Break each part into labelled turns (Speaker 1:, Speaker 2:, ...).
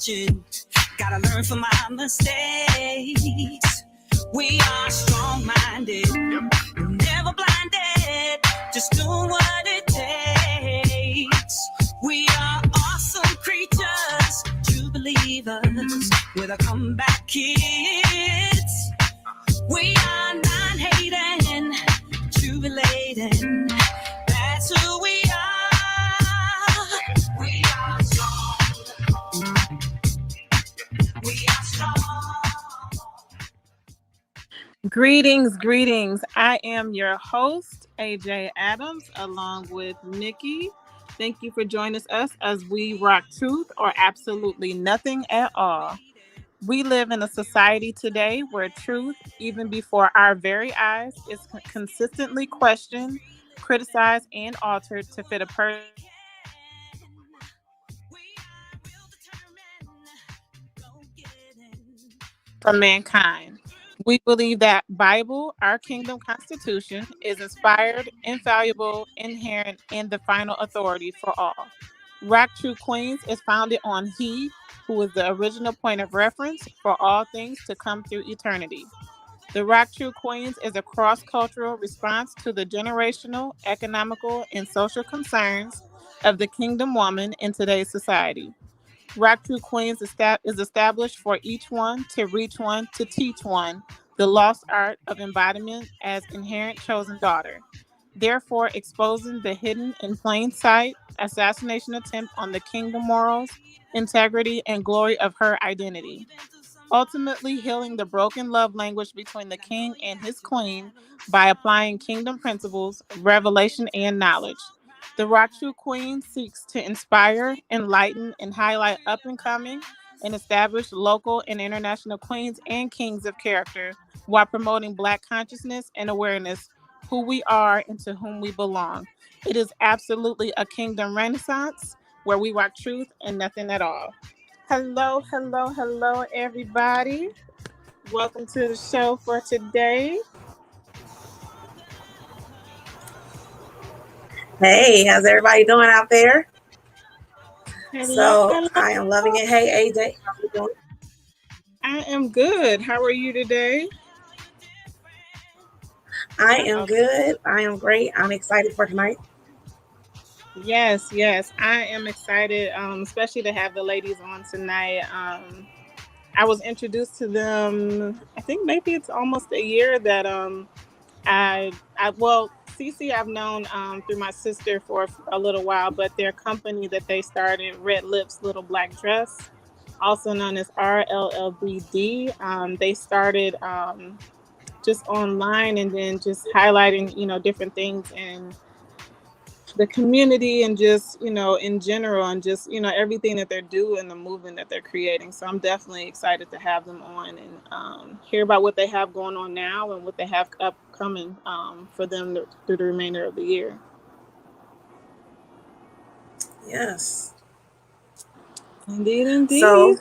Speaker 1: watching. Gotta learn from my mistakes. We are strong-minded, never blinded, just doing what it takes. We are awesome creatures, true believers, with a comeback kids. We are non-hating, true relating. That's who we are. We are strong. We are strong.
Speaker 2: Greetings. I am your host, AJ Adams, along with Nikki. Thank you for joining us as we rock truth or absolutely nothing at all. We live in a society today where truth, even before our very eyes, is consistently questioned, criticized, and altered to fit a person from mankind. We believe that Bible, our kingdom constitution, is inspired, infallible, inherent, and the final authority for all. RockTruth Queens is founded on He, who is the original point of reference for all things to come through eternity. The RockTruth Queens is a cross-cultural response to the generational, economical, and social concerns of the kingdom woman in today's society. RockTruth Queens is established for each one to reach one to teach one the lost art of embodiment as inherent chosen daughter, therefore exposing the hidden in plain sight assassination attempt on the kingdom morals, integrity, and glory of her identity. Ultimately healing the broken love language between the king and his queen by applying kingdom principles, revelation, and knowledge. The RockTruth Queen seeks to inspire, enlighten, and highlight up-and-coming and established local and international queens and kings of character while promoting Black consciousness and awareness who we are and to whom we belong. It is absolutely a kingdom renaissance where we rock truth and nothing at all. Hello, everybody. Welcome to the show for today.
Speaker 3: Hey, how's everybody doing out there?
Speaker 2: Hello.
Speaker 3: I am loving it. Hey, AJ, how you doing?
Speaker 2: I am good. How are you today?
Speaker 3: I am good. I am great. I'm excited for tonight.
Speaker 2: Yes. I am excited, especially to have the ladies on tonight. I was introduced to them, I think maybe it's almost a year that well, Cece I've known through my sister for a little while, but their company that they started, Red Lips Little Black Dress, also known as RLLBD, they started just online and then just highlighting, different things in the community and just, in general and just, everything that they're doing, the movement that they're creating. So I'm definitely excited to have them on and hear about what they have going on now and what they have upcoming for them through the remainder of the year.
Speaker 3: Yes.
Speaker 2: Indeed.
Speaker 3: So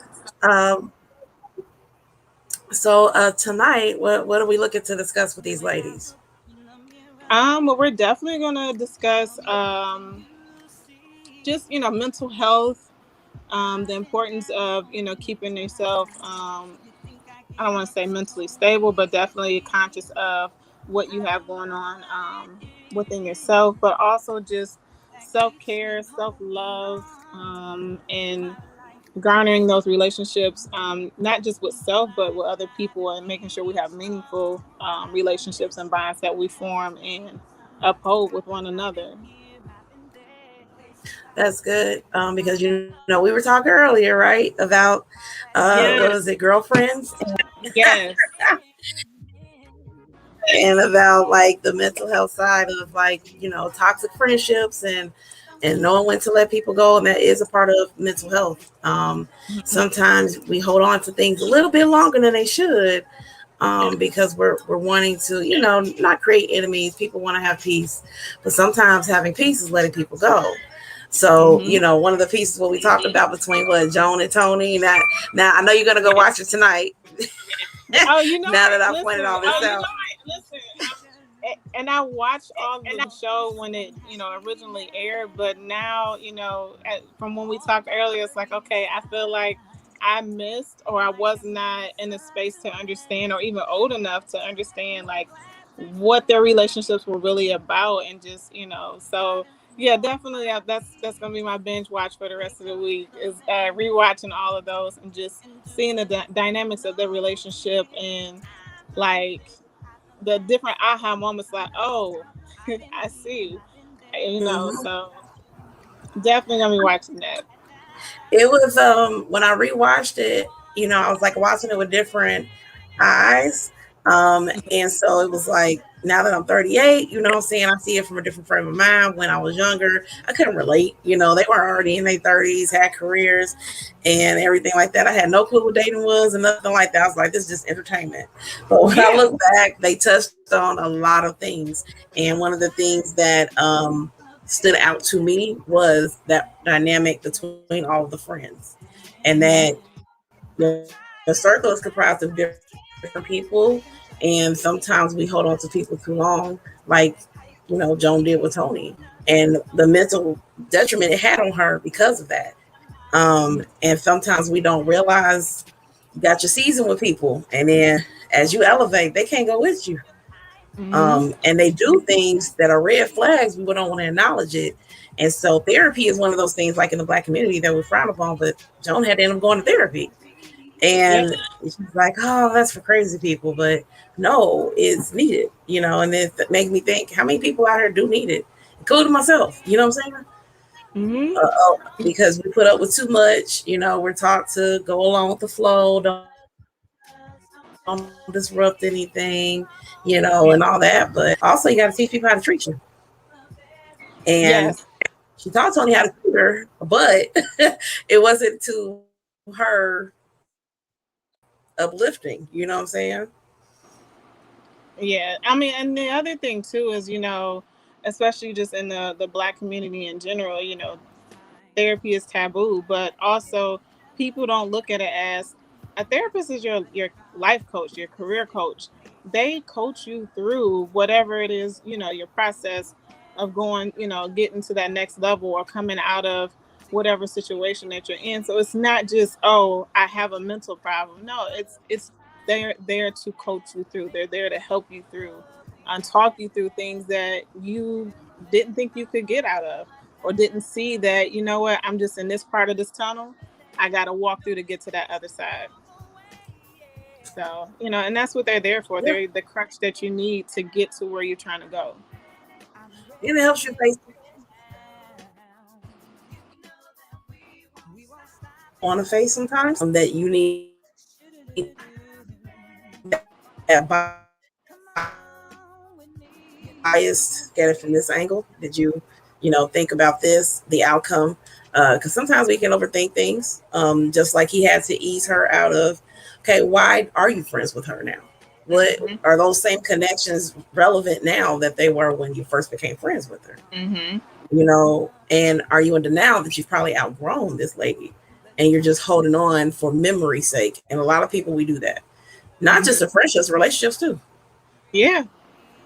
Speaker 3: tonight, what are we looking to discuss with these ladies?
Speaker 2: Well, we're definitely going to discuss just, mental health, the importance of, keeping yourself, I don't want to say mentally stable, but definitely conscious of what you have going on within yourself, but also just self-care, self-love, and garnering those relationships, not just with self, but with other people, and making sure we have meaningful relationships and bonds that we form and uphold with one another.
Speaker 3: That's good because we were talking earlier, right, about
Speaker 2: Yes.
Speaker 3: what was it, girlfriends,
Speaker 2: Yes.
Speaker 3: and about like the mental health side of toxic friendships and knowing when to let people go, and that is a part of mental health. Sometimes we hold on to things a little bit longer than they should because we're wanting to not create enemies. People want to have peace, but sometimes having peace is letting people go. So one of the pieces what we talked about between Joan and Tony. Now I know you're gonna go watch it tonight.
Speaker 2: Oh,
Speaker 3: now that I've pointed all this out.
Speaker 2: And I watched all of the show when it, originally aired, but now, from when we talked earlier, it's like, okay, I feel like I missed, or I was not in a space to understand, or even old enough to understand, like what their relationships were really about, and just So yeah, definitely, that's gonna be my binge watch for the rest of the week. Is rewatching all of those and just seeing the dynamics of their relationship, and like the different aha moments. Like, oh, I see.
Speaker 3: Mhm.
Speaker 2: So definitely gonna be watching that.
Speaker 3: It was when I rewatched it, I was like watching it with different eyes. And so it was like now that I'm 38, you know what I'm saying? I see it from a different frame of mind. When I was younger, I couldn't relate. They were already in their 30s, had careers and everything like that. I had no clue what dating was and nothing like that. I was like, this is just entertainment. But when I
Speaker 2: Yeah.
Speaker 3: look back, they touched on a lot of things. And one of the things that stood out to me was that dynamic between all of the friends, and that
Speaker 2: Hmm.
Speaker 3: your circle is comprised of different people, and sometimes we hold on to people too long, like Joan did with Tony, and the mental detriment it had on her because of that. And sometimes we don't realize you got your season with people, and then as you elevate, they can't go with you.
Speaker 2: Hmm.
Speaker 3: And they do things that are red flags. We don't want to acknowledge it. And so therapy is one of those things, like in the Black community, that we frown upon. But Joan had to end up going to therapy,
Speaker 2: Yep.
Speaker 3: and she's like, "Oh, that's for crazy people," but no, it's needed. And it makes me think, how many people out here do need it, including myself. You know what I'm saying?
Speaker 2: Hmm.
Speaker 3: Because we put up with too much. We're taught to go along with the flow, don't disrupt anything, and all that. But also, you got to teach people how to treat you. And
Speaker 2: Yes.
Speaker 3: she taught Tony how to treat her, but it wasn't to her uplifting. You know what I'm saying?
Speaker 2: Yeah. I mean, and the other thing too is, especially just in the black community in general, therapy is taboo, but also people don't look at it as a therapist is your life coach, your career coach. They coach you through whatever it is, your process of going, getting to that next level or coming out of whatever situation that you're in. So it's not just, oh, I have a mental problem. No, it's they're there to coach you through. They're there to help you through and talk you through things that you didn't think you could get out of, or didn't see that, what, I'm just in this part of this tunnel. I got to walk through to get to that other side. So, and that's what they're there for.
Speaker 3: Yeah.
Speaker 2: They're the crutch that you need to get to where you're trying to go.
Speaker 3: And it helps you face want to face sometimes. That you need that biased, get it from this angle. Did you think about this, the outcome? Because sometimes we can overthink things. Just like he had to ease her out of, okay, why are you friends with her now? What
Speaker 2: Hmm.
Speaker 3: are those same connections relevant now that they were when you first became friends with her?
Speaker 2: Hmm.
Speaker 3: And are you in denial that you've probably outgrown this lady and you're just holding on for memory's sake? And a lot of people, we do that. Not just
Speaker 2: Hmm.
Speaker 3: in friendships, relationships too.
Speaker 2: Yeah.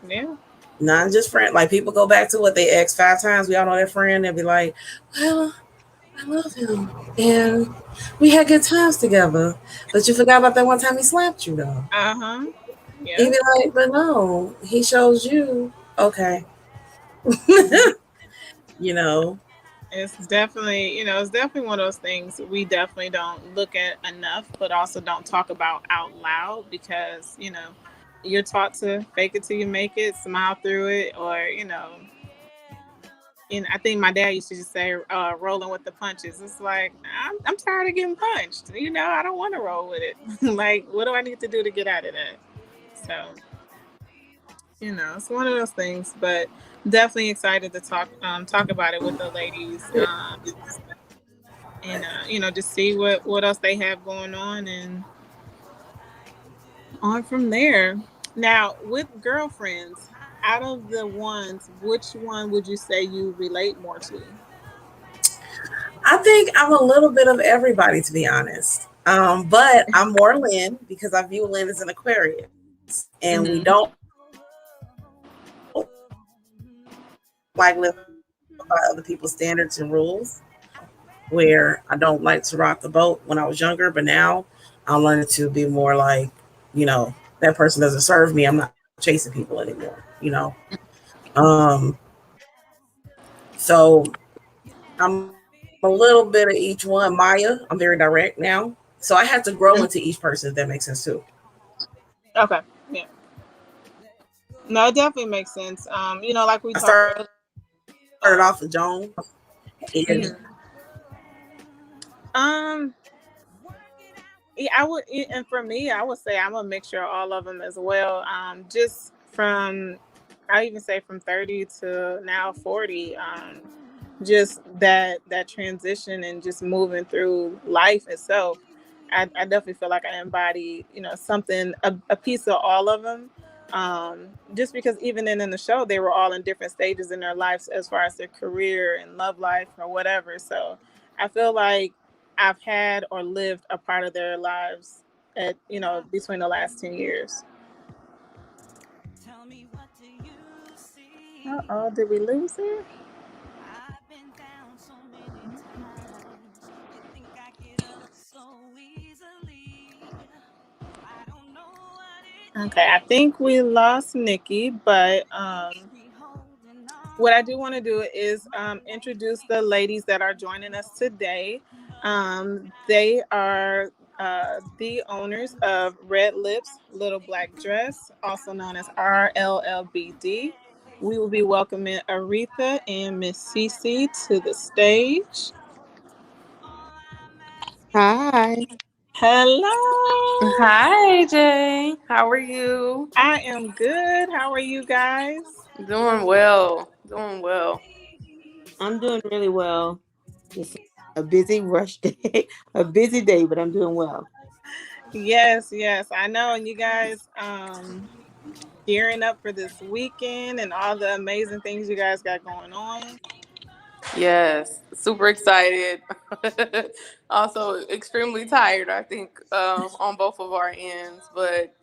Speaker 2: Yeah.
Speaker 3: Not just friend. Like people go back to what they ex 5 times. We all know their friend. They'll be like, well, I love him. And we had good times together. But you forgot about that one time he slapped you though.
Speaker 2: Uh-huh.
Speaker 3: You'd
Speaker 2: Yeah.
Speaker 3: be like, but no, he shows you. Okay.
Speaker 2: Hmm.
Speaker 3: you know,
Speaker 2: It's definitely one of those things we definitely don't look at enough, but also don't talk about out loud, because, you're taught to fake it till you make it, smile through it, or, and I think my dad used to just say, rolling with the punches. It's like, I'm tired of getting punched. I don't want to roll with it. Like, what do I need to do to get out of that? So, it's one of those things, but definitely excited to talk about it with the ladies, and just see what else they have going on, and on from there. Now, with girlfriends, out of the ones, which one would you say you relate more to?
Speaker 3: I think I'm a little bit of everybody, to be honest. But I'm more Lynn because I view Lynn as an Aquarius, and we don't
Speaker 2: Hmm.
Speaker 3: like living by other people's standards and rules. We like to live by other people's standards and rules. where I don't like to rock the boat when I was younger, but now I'm learning to be more like, that person doesn't serve me. I'm not chasing people anymore, Um, so I'm a little bit of each one. Maya, I'm very direct now. So I had to grow into each person, if that makes sense too.
Speaker 2: Okay. Yeah. No, it definitely makes sense. Like we
Speaker 3: I
Speaker 2: talked
Speaker 3: started
Speaker 2: earlier.
Speaker 3: off with Joan, and
Speaker 2: Mhm. Um, yeah, and for me, I would say I'm a mixture of all of them as well. Just from, I even say from 30 to now 40. Just that transition and just moving through life itself. I definitely feel like I embody, something, a piece of all of them. Just because even in the show, they were all in different stages in their lives as far as their career and love life or whatever. So I feel like I've had or lived a part of their lives at, between the last 10 years.
Speaker 1: Tell me, what do you see?
Speaker 2: Oh, did we lose her?
Speaker 1: I've been down so many times. You think I get up so easily? I don't know what it
Speaker 2: Okay, I think we lost Nikki, but
Speaker 1: keeps me holding
Speaker 2: what I
Speaker 1: on.
Speaker 2: do want to do is introduce the ladies that are joining us today. They are the owners of Red Lips Little Black Dress, also known as RLLBD. We will be welcoming Aretha and Miss Cece to the stage.
Speaker 4: Hi.
Speaker 2: Hello.
Speaker 4: Hi, Jay. How are you?
Speaker 2: I am good. How are you guys?
Speaker 4: Doing well. Doing well.
Speaker 5: I'm doing really well. Just a busy rush day, a busy day, but I'm doing well.
Speaker 2: Yes, yes, I know. And you guys, gearing up for this weekend and all the amazing things you guys got going on.
Speaker 4: Yes, super excited. Also, extremely tired, I think, on both of our ends, but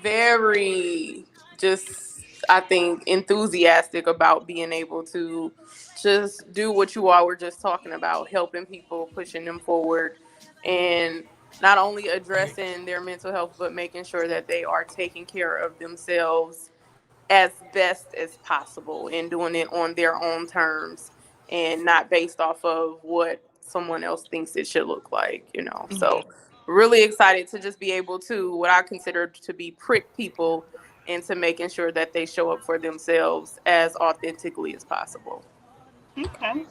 Speaker 4: very just, I think, enthusiastic about being able to just do what you all were just talking about, helping people, pushing them forward, and not only addressing their mental health, but making sure that they are taking care of themselves as best as possible and doing it on their own terms and not based off of what someone else thinks it should look like. So really excited to just be able to what I consider to be prick people into making sure that they show up for themselves as authentically as possible.
Speaker 2: Okay.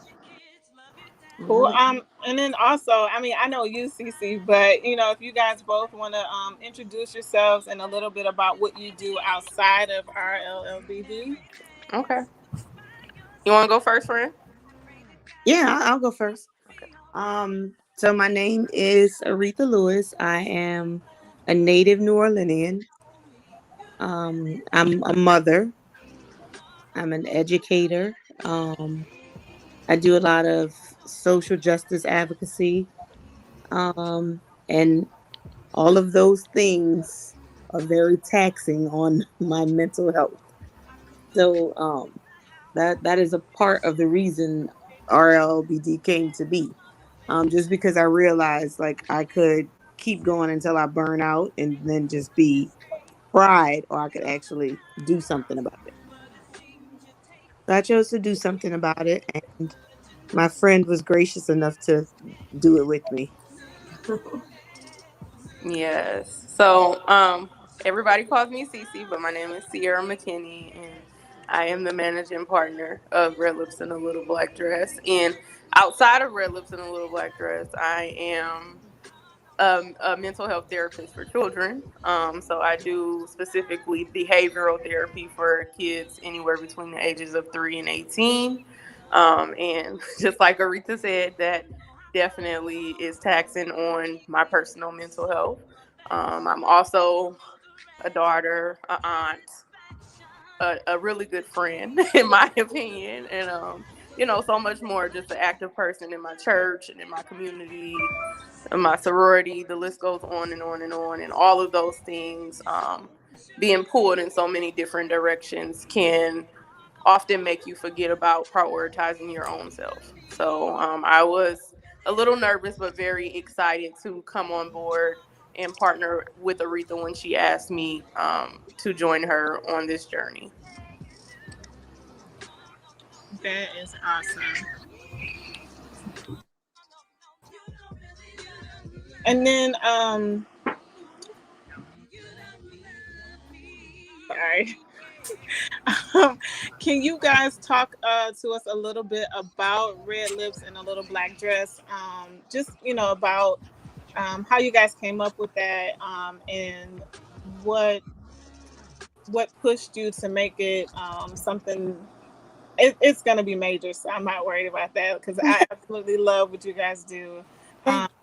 Speaker 2: Cool.
Speaker 5: Mhm.
Speaker 2: And then also, I mean, I know you, Cece, but if you guys both want to introduce yourselves and a little bit about what you do outside of RLLBD.
Speaker 4: Okay. You want to go first, friend?
Speaker 5: Yeah, I'll go first.
Speaker 4: Okay.
Speaker 5: So my name is Aretha Lewis. I am a native New Orleanian. I'm a mother. I'm an educator. I do a lot of social justice advocacy. And all of those things are very taxing on my mental health. So that is a part of the reason RLBD came to be. Just because I realized like I could keep going until I burn out and then just be fried, or I could actually do something about it. So I chose to do something about it, and my friend was gracious enough to do it with me.
Speaker 4: Yes. So, everybody calls me Cece, but my name is Sierra McKinney, and I am the managing partner of Red Lips in a Little Black Dress. And outside of Red Lips in a Little Black Dress, I am a mental health therapist for children. So I do specifically behavioral therapy for kids anywhere between the ages of 3 and 18. And just like Aretha said, that definitely is taxing on my personal mental health. I'm also a daughter, a aunt, a really good friend, in my opinion, and so much more. Just an active person in my church and in my community, my sorority, the list goes on and on and on. And all of those things, being pulled in so many different directions, can often make you forget about prioritizing your own self. So I was a little nervous, but very excited to come on board and partner with Aretha when she asked me to join her on this journey.
Speaker 2: That is awesome. And then, sorry. Can you guys talk to us a little bit about Red Lips and a Little Black Dress? Just about how you guys came up with that, and what what pushed you to make it something. It's going to be major, so I'm not worried about that because I absolutely love what you guys do.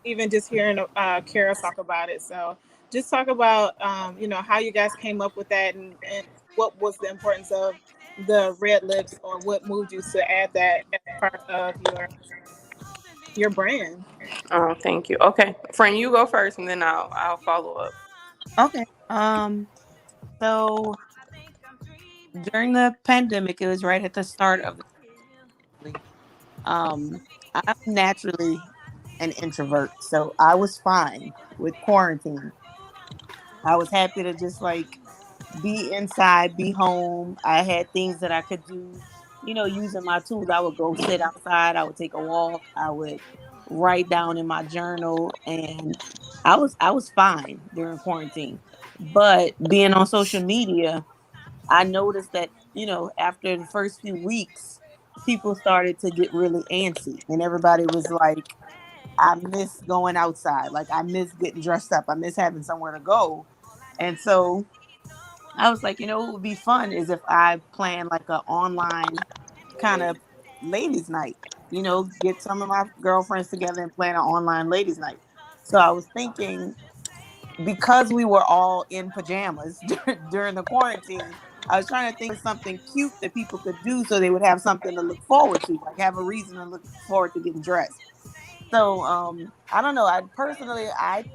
Speaker 2: Even just hearing Kara talk about it. So just talk about how you guys came up with that, and what was the importance of the red lips, or what moved you to add that as part of your brand.
Speaker 4: Oh, thank you. Okay, friend, you go first, and then I'll follow up.
Speaker 5: Okay. So during the pandemic, it was right at the start of the um I'm naturally an introvert, so I was fine with quarantine. I was happy to just like be inside, be home. I had things that I could do, using my tools. I would go sit outside, I would take a walk, I would write down in my journal, and I was fine during quarantine. But being on social media, I noticed that, after the first few weeks, people started to get really antsy, and everybody was like, I miss going outside. Like, I miss getting dressed up. I miss having somewhere to go. And so I was like, what would be fun is if I plan like an online kind of ladies' night, get some of my girlfriends together and plan an online ladies' night. So I was thinking, because we were all in pajamas during the quarantine, I was trying to think of something cute that people could do so they would have something to look forward to, like have a reason to look forward to getting dressed. So I don't know. I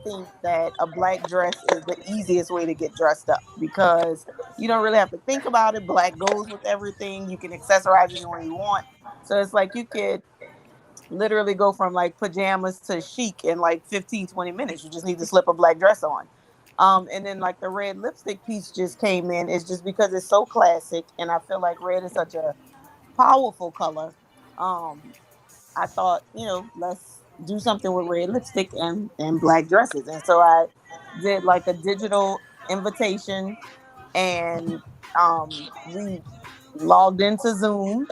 Speaker 5: think that a black dress is the easiest way to get dressed up because you don't really have to think about it. Black goes with everything. You can accessorize it any way you want. So it's like you could literally go from like pajamas to chic in like 15, 20 minutes. You just need to slip a black dress on. And then like the red lipstick piece just came in. It's just because it's so classic, and I feel like red is such a powerful color. Um, I thought, let's do something with red lipstick and black dresses. And so I did like a digital invitation, and we logged into Zoom,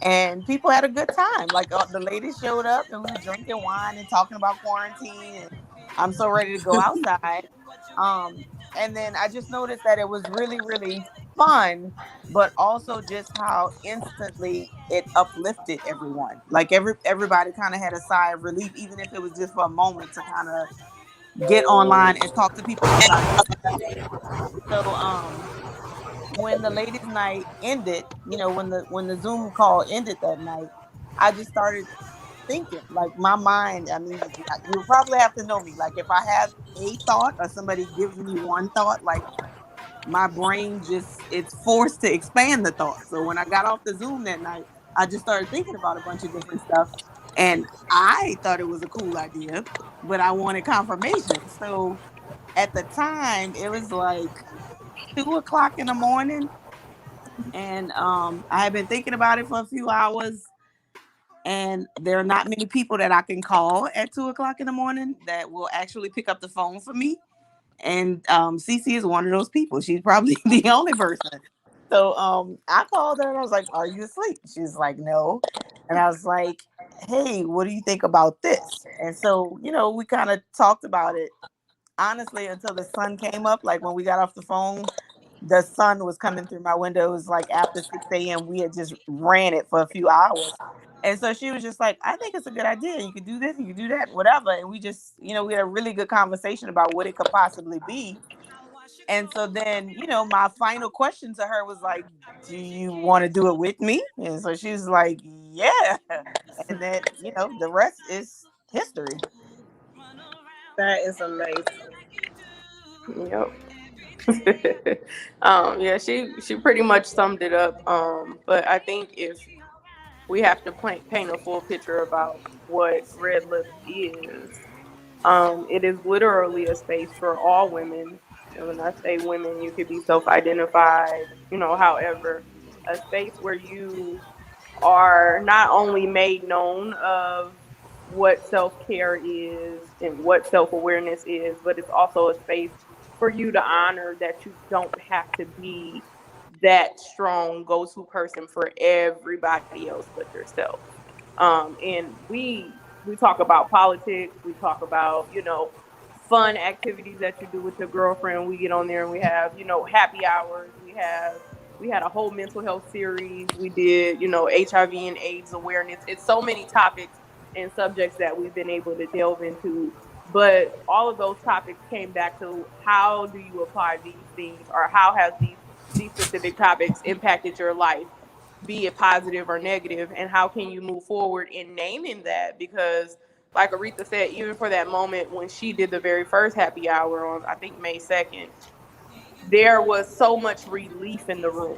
Speaker 5: and people had a good time. Like the ladies showed up, and we were drinking wine and talking about quarantine, and I'm so ready to go outside. Um, and then I just noticed that it was really, really fun, but also just how instantly it uplifted everyone. Like everybody kind of had a sigh of relief, even if it was just for a moment to kind of get online and talk to people outside of themselves. So when the ladies' night ended, when the Zoom call ended that night, I just started thinking. Like my mind, I mean, you probably have to know me. Like if I have a thought or somebody gives me one thought, like my brain just it's forced to expand the thought. So when I got off the Zoom that night, I just started thinking about a bunch of different stuff, and I thought it was a cool idea, but I wanted confirmation. So at the time, it was like 2 o'clock in the morning, and I had been thinking about it for a few hours, and there are not many people that I can call at 2 o'clock in the morning that will actually pick up the phone for me. And Cece is one of those people. She's probably the only person. So I called her and I was like, "Are you asleep?" She's like, "No." And I was like, "Hey, what do you think about this?" And so, we kind of talked about it honestly until the sun came up. Like when we got off the phone, the sun was coming through my window. It was like after 6 a.m. We had just ran it for a few hours. And so she was just like, I think it's a good idea. You could do this, you could do that, whatever. And we just, we had a really good conversation about what it could possibly be. And so then, my final question to her was like, do you want to do it with me? And so she was like, yeah. And then, the rest is history.
Speaker 2: That is amazing.
Speaker 4: Yep. Yeah, she pretty much summed it up. But I think if we have to paint a full picture about what Red Lips is, it is literally a space for all women. And when I say women, you could be self-identified, however, a space where you are not only made known of what self-care is and what self-awareness is, but it's also a space for you to honor that you don't have to be that strong go-to person for everybody else but yourself. And we talk about politics, we talk about fun activities that you do with your girlfriend. We get on there and we have happy hours. We had a whole mental health series. We did HIV and AIDS awareness. It's so many topics and subjects that we've been able to delve into. But all of those topics came back to how do you apply these things, or how has these specific topics impacted your life, be it positive or negative, and how can you move forward in naming that? Because like Aretha said, even for that moment when she did the very first happy hour on, I think, May 2nd, there was so much relief in the room.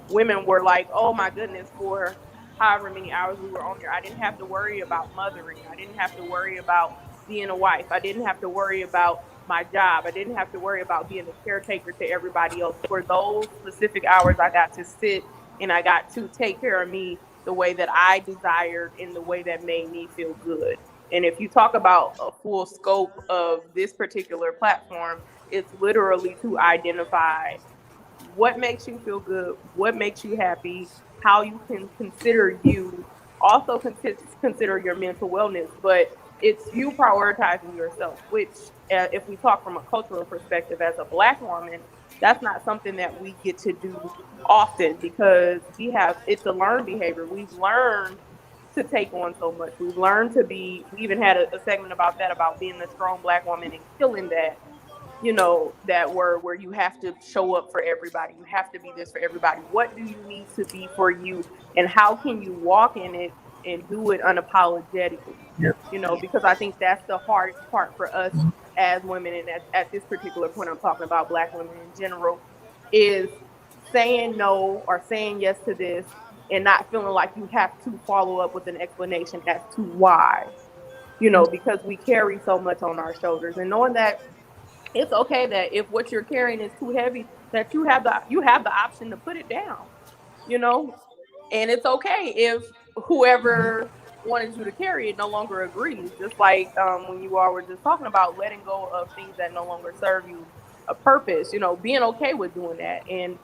Speaker 4: Women were like, oh my goodness, for however many hours we were on there, I didn't have to worry about mothering. I didn't have to worry about being a wife. I didn't have to worry about my job. I didn't have to worry about being a caretaker to everybody else. For those specific hours, I got to sit and I got to take care of me the way that I desired, in the way that made me feel good. And if you talk about a full scope of this particular platform, it's literally to identify what makes you feel good, what makes you happy, how you can consider you, also consider your mental wellness. But it's you prioritizing yourself, which, if we talk from a cultural perspective, as a Black woman, that's not something that we get to do often, because it's a learned behavior. We've learned to take on so much. We've learned to be, we even had a segment about that, about being the strong Black woman and killing that word where you have to show up for everybody. You have to be this for everybody. What do you need to be for you? And how can you walk in it and do it unapologetically?
Speaker 3: Yep.
Speaker 4: Because I think that's the hardest part for us as women. And at this particular point, I'm talking about Black women in general, is saying no or saying yes to this and not feeling like you have to follow up with an explanation as to why, because we carry so much on our shoulders, and knowing that it's okay that if what you're carrying is too heavy, that you have the option to put it down, you know, and it's okay if whoever wanted you to carry it no longer agrees. Just like when you all were just talking about letting go of things that no longer serve you a purpose, being okay with doing that. And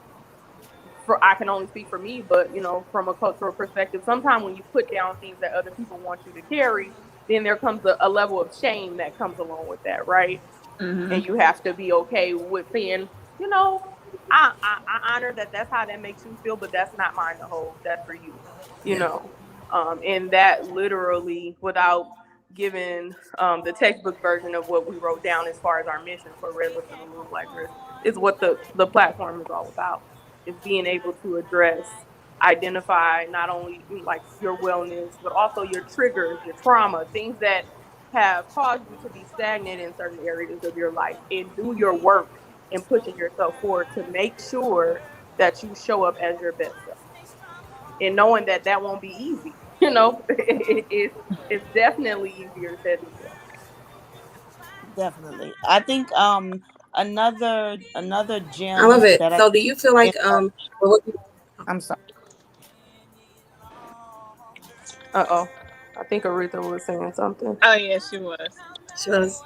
Speaker 4: for I can only speak for me, but from a cultural perspective, sometimes when you put down things that other people want you to carry, then there comes a level of shame that comes along with that, right?
Speaker 2: Mm-hmm.
Speaker 4: And you have to be okay with saying, you know, I honor that. That's how that makes you feel, but that's not mine to hold. That's for you, you
Speaker 3: Yeah.
Speaker 4: know. And that literally, without giving the textbook version of what we wrote down as far as our mission for Red Lips and the Little Black Dress, is what the platform is all about. Is being able to address, identify not only like your wellness, but also your triggers, your trauma, things that have caused you to be stagnant in certain areas of your life, and do your work and pushing yourself forward to make sure that you show up as your best self, and knowing that that won't be easy. It's definitely easier said than done.
Speaker 5: Definitely. I think another
Speaker 3: I love
Speaker 5: gem
Speaker 3: it.
Speaker 5: that I
Speaker 3: So, do you feel
Speaker 5: in
Speaker 3: like
Speaker 5: our,
Speaker 3: well,
Speaker 5: I'm sorry.
Speaker 4: Uh-oh, I think Aretha was saying something.
Speaker 2: Oh yeah, she was.
Speaker 3: she was,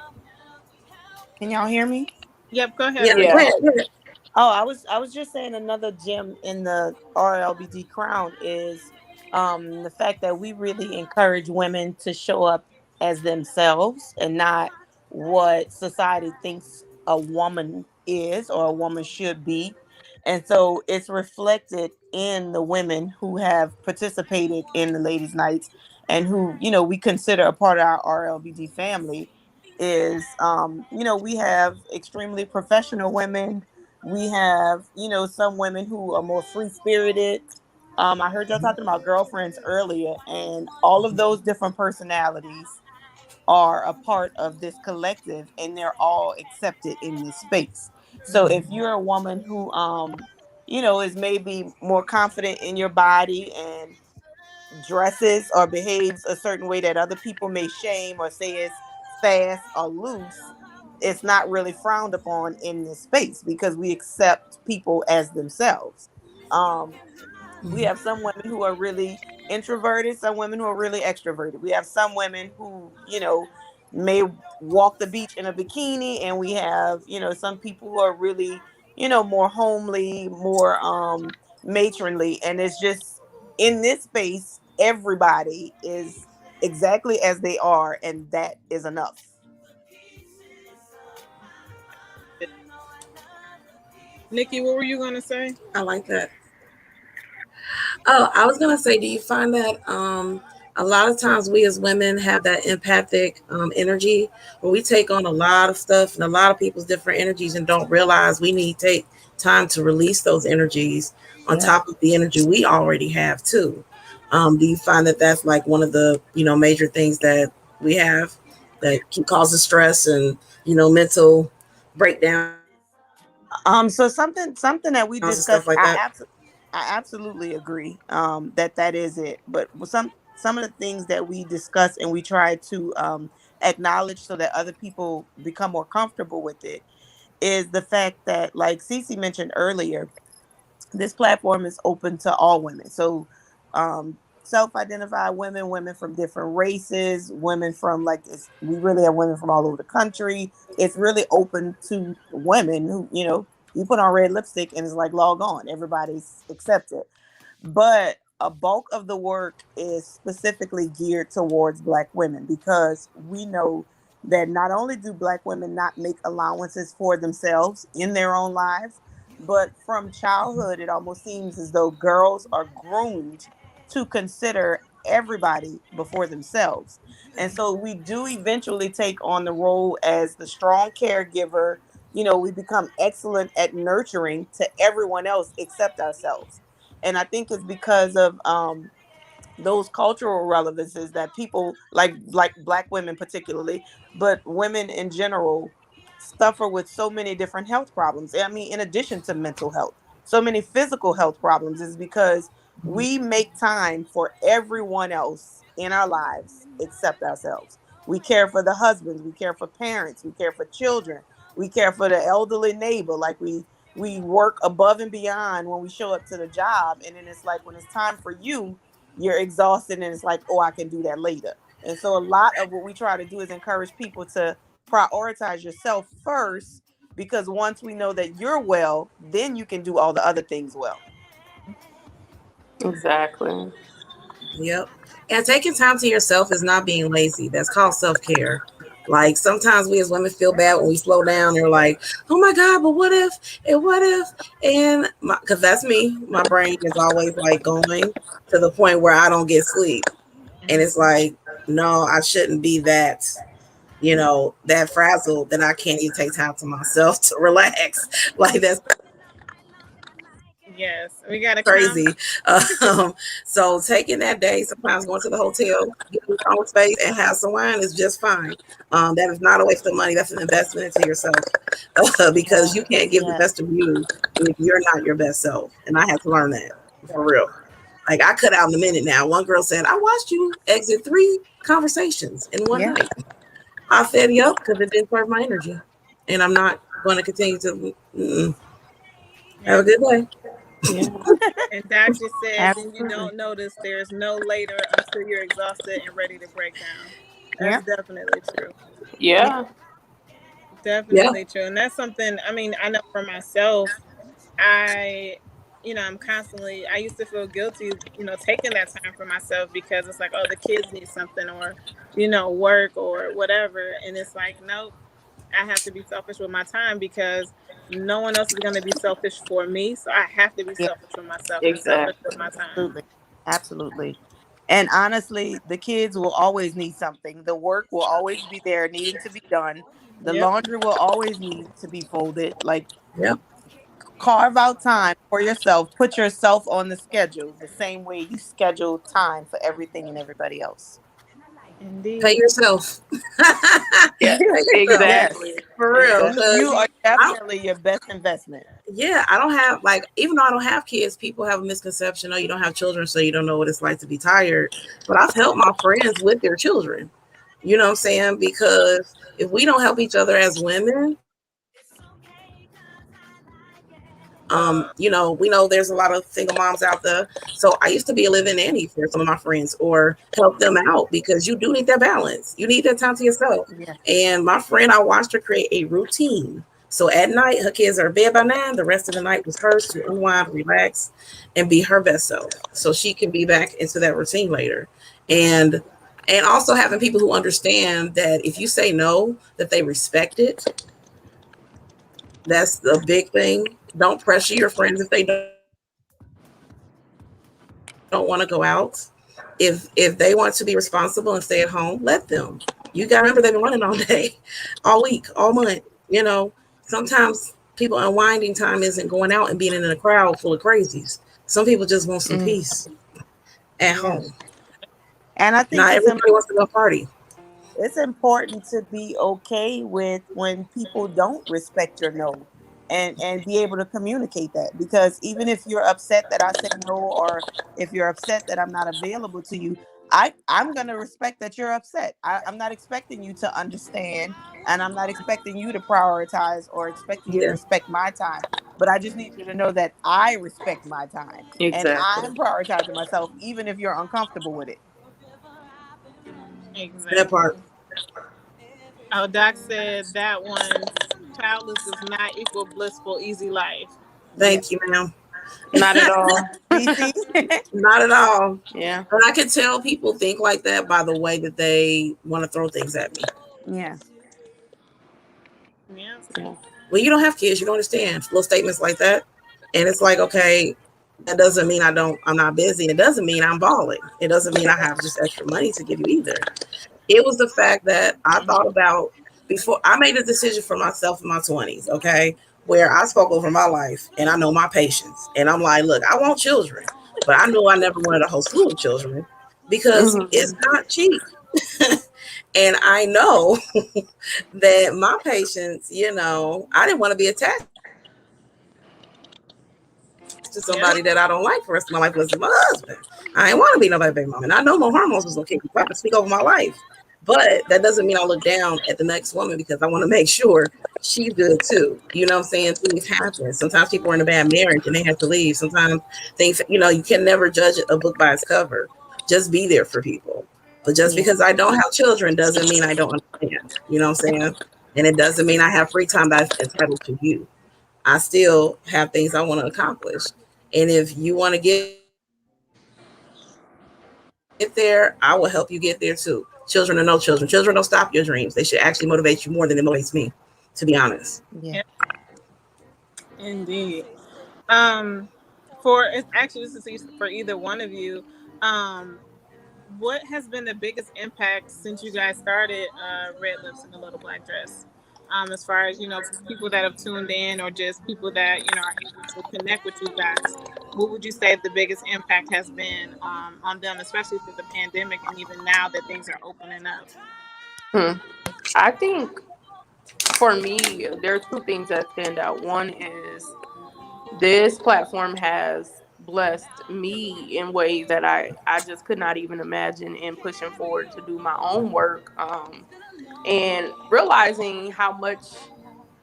Speaker 5: Can y'all hear me?
Speaker 2: Yep, go ahead,
Speaker 3: yeah, go
Speaker 2: Aretha.
Speaker 4: Yeah.
Speaker 3: ahead, go ahead.
Speaker 5: Oh, I was just saying another gem in the RLBD crown is the fact that we really encourage women to show up as themselves and not what society thinks a woman is or a woman should be. And so it's reflected in the women who have participated in the ladies' nights and who, we consider a part of our RLBD family is we have extremely professional women. We have, some women who are more free spirited. I heard y'all talking about girlfriends earlier, and all of those different personalities are a part of this collective, and they're all accepted in this space. So if you're a woman who is maybe more confident in your body and dresses or behaves a certain way that other people may shame or say is fast or loose, it's not really frowned upon in this space because we accept people as themselves. Um, we have some women who are really introverted, some women who are really extroverted. We have some women who, may walk the beach in a bikini, and we have, some people who are really, more homely, more matronly. And it's just in this space, everybody is exactly as they are, and that is enough.
Speaker 2: Nikki, what were you gonna say?
Speaker 3: I like that. Oh, I was gonna say, do you find that a lot of times we as women have that empathic energy where we take on a lot of stuff and a lot of people's different energies and don't realize we need to take time to release those energies on
Speaker 5: Yeah.
Speaker 3: top of the energy we already have too. Do you find that that's like one of the major things that we have that causes stress and mental breakdowns and stuff like that?
Speaker 5: So something that we discussed, I absolutely agree. That is it. But with some of the things that we discuss and we try to acknowledge so that other people become more comfortable with it is the fact that, like Cece mentioned earlier, this platform is open to all women. So, self-identified women, women from different races, women from we really have women from all over the country. It's really open to women who, you put on red lipstick and it's like log on. Everybody's accepted, but a bulk of the work is specifically geared towards Black women because we know that not only do Black women not make allowances for themselves in their own lives, but from childhood, it almost seems as though girls are groomed to consider everybody before themselves. And so we do eventually take on the role as the strong caregiver. We become excellent at nurturing to everyone else except ourselves. And I think it's because of those cultural relevances that people like Black women particularly, but women in general suffer with so many different health problems. I mean, in addition to mental health, so many physical health problems is because we make time for everyone else in our lives except ourselves. We care for the husbands, we care for parents, we care for children, we care for the elderly neighbor. Like we work above and beyond when we show up to the job, and then it's like when it's time for you, you're exhausted and it's like, oh, I can do that later. And so a lot of what we try to do is encourage people to prioritize yourself first, because once we know that you're well, then you can do all the other things well.
Speaker 4: Exactly.
Speaker 3: Yep. And taking time to yourself is not being lazy. That's called self care. Like sometimes we as women feel bad when we slow down. They're like, oh my God, but what if, and what if? And because that's me, my brain is always like going to the point where I don't get sleep. And it's like, no, I shouldn't be that frazzled that I can't even take time to myself to relax. Like that's
Speaker 2: Yes, we gotta calm.
Speaker 3: crazy. So taking that day, sometimes going to the hotel, get your own space, and have some wine is just fine. That is not a waste of money. That's an investment into yourself
Speaker 5: Yeah.
Speaker 3: because you can't give the
Speaker 5: Yeah.
Speaker 3: best of you if you're not your best self. And I had to learn that for real. Like I cut out in a minute now. One girl said, "I watched you exit 3 conversations in one
Speaker 5: Yeah.
Speaker 3: night." I said, "Yep," because it didn't serve my energy, and I'm not going to continue to. Have
Speaker 2: Yeah.
Speaker 3: a good day.
Speaker 5: Yeah.
Speaker 2: And Doc just said, then you
Speaker 5: Absolutely.
Speaker 2: don't notice there's no later until you're exhausted and ready to break down. That's
Speaker 5: Yeah.
Speaker 2: definitely true.
Speaker 5: Yeah.
Speaker 4: Yeah.
Speaker 3: Yeah.
Speaker 2: Definitely true. And that's something, I mean, I know for myself, I, I'm constantly, I used to feel guilty, taking that time for myself because it's like, oh, the kids need something or, work or whatever. And it's like, nope, I have to be selfish with my time because no one else is going to be selfish for me. So I have to be
Speaker 5: Yeah.
Speaker 2: selfish with myself and selfish with
Speaker 4: Exactly.
Speaker 2: my time.
Speaker 5: Absolutely. Absolutely. And honestly, the kids will always need something. The work will always be there needing to be done. The
Speaker 2: Yep.
Speaker 5: laundry will always need to be folded. Like,
Speaker 3: Yep.
Speaker 5: carve out time for yourself. Put yourself on the schedule the same way you schedule time for everything and everybody else.
Speaker 3: Pay
Speaker 2: Indeed.
Speaker 3: yourself.
Speaker 4: Yeah,
Speaker 3: Pay yourself.
Speaker 4: exactly.
Speaker 5: Yes.
Speaker 3: For real.
Speaker 4: Exactly.
Speaker 5: You
Speaker 3: Because
Speaker 5: are
Speaker 3: I don't,
Speaker 5: definitely your best investment.
Speaker 3: yeah, I don't have, like, even though I don't have kids, people have a misconception, oh, you don't have children, so you don't know what it's like to be tired. But I've helped my friends with their children. You know what I'm saying? Because if we don't help each other as women, we know there's a lot of single moms out there. So I used to be a living nanny for some of my friends or help them out because you do need that balance. You need that time to yourself.
Speaker 5: Yeah.
Speaker 3: And my friend, I watched her create a routine. So at night, her kids are in bed by 9. The rest of the night was hers to unwind, relax, and be her best self. So she can be back into that routine later. And also having people who understand that if you say no, that they respect it. That's the big thing. Don't pressure your friends if they don't want to go out. If they want to be responsible and stay at home, let them. You got to remember they've been running all day, all week, all month. Sometimes people unwinding time isn't going out and being in a crowd full of crazies. Some people just want some peace
Speaker 4: Mm.
Speaker 3: at home.
Speaker 5: Yes. And I
Speaker 3: Not
Speaker 5: think
Speaker 3: everybody wants to go party.
Speaker 5: it's important to be okay with when people don't respect your no, and be able to communicate that, because even if you're upset that I said no, or if you're upset that I'm not available to you, I'm going to respect that you're upset. I'm not expecting you to understand, and I'm not expecting you to prioritize or expecting you to
Speaker 3: Yeah,
Speaker 5: respect my time, but I just need you to know that I respect my time and
Speaker 4: Exactly.
Speaker 5: I'm prioritizing myself even if you're uncomfortable with it.
Speaker 3: that part.
Speaker 2: Exactly. Oh, Doc said that one, childless does not equal blissful, easy life.
Speaker 5: Yeah.
Speaker 3: Thank you, ma'am.
Speaker 4: Not at all.
Speaker 5: DC.
Speaker 3: Not at all.
Speaker 4: Yeah.
Speaker 3: And I can tell people think like that by the way that they want to throw things at me.
Speaker 5: Yeah.
Speaker 2: Yeah.
Speaker 4: Yeah.
Speaker 3: Well, you don't have kids, you don't understand. Little statements like that. And it's like, okay, that doesn't mean I'm not busy. It doesn't mean I'm balling. It doesn't mean I have just extra money to give you either. It was the fact that I thought about before I made a decision for myself in my 20s, okay, where I spoke over my life and I know my patience. And I'm like, look, I want children, but I knew I never wanted a whole slew of children because it's
Speaker 4: Mhm.
Speaker 3: not cheap. And I know that my patience, I didn't want to be attached to somebody that I don't like for the rest of my life unless it's my husband. I ain't want to be nobody's baby mama. And I know my hormones was gonna kick me. So I can speak over my life. But that doesn't mean I look down at the next woman because I want to make sure she's good too. You know what I'm saying? Things happen. Sometimes people are in a bad marriage and they have to leave. Sometimes things, you can never judge a book by its cover. Just be there for people. But just because I don't have children doesn't
Speaker 5: Yeah.
Speaker 3: mean I don't understand. You know what I'm saying? And it doesn't mean I have free time that's entitled to you. I still have things I want to accomplish. And if you want to get there, I will help you get there too. Children or no children. Children don't stop your dreams. They should actually motivate you more than it motivates me, to be honest.
Speaker 5: Yeah.
Speaker 2: Yep. Indeed. Um, for it's actually this is for either one of you. Um, what has been the biggest impact since you guys started Red Lips and the Little Black Dress? As far as people that have tuned in, or just people that are able to connect with you guys, what would you say the biggest impact has been on them, especially through the pandemic and even now that things are opening up?
Speaker 4: Hmm. I think for me, there are two things that stand out. One is this platform has blessed me in ways that I just could not even imagine in pushing forward to do my own work. And realizing how much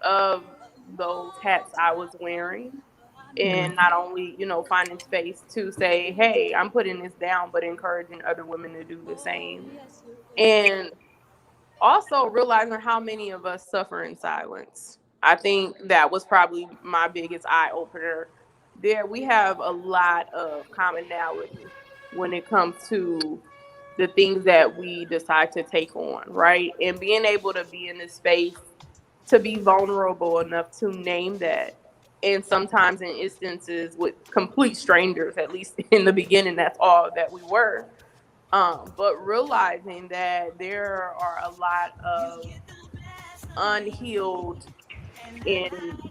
Speaker 4: of those hats I was wearing,
Speaker 5: Mm.
Speaker 4: and not only finding space to say, hey, I'm putting this down, but encouraging other women to do the same. And also realizing how many of us suffer in silence. I think that was probably my biggest eye opener. There, we have a lot of commonality when it comes to the things that we decide to take on, right? And being able to be in this space to be vulnerable enough to name that. And sometimes in instances with complete strangers, at least in the beginning, that's all that we were. But realizing that there are a lot of unhealed and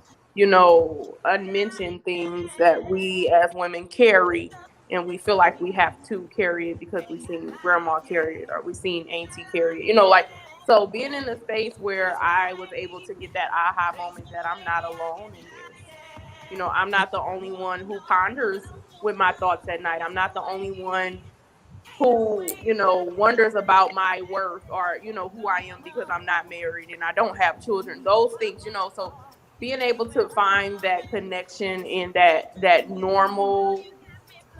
Speaker 4: unmentioned things that we as women carry, and we feel like we have to carry it because we've seen grandma carry it or we've seen auntie carry it. You know, like, so being in a space where I was able to get that aha moment that I'm not alone in this. You know, I'm not the only one who ponders with my thoughts at night. I'm not the only one who, you know, wonders about my worth or, you know, who I am because I'm not married and I don't have children. Those things, you know, so being able to find that connection in that normal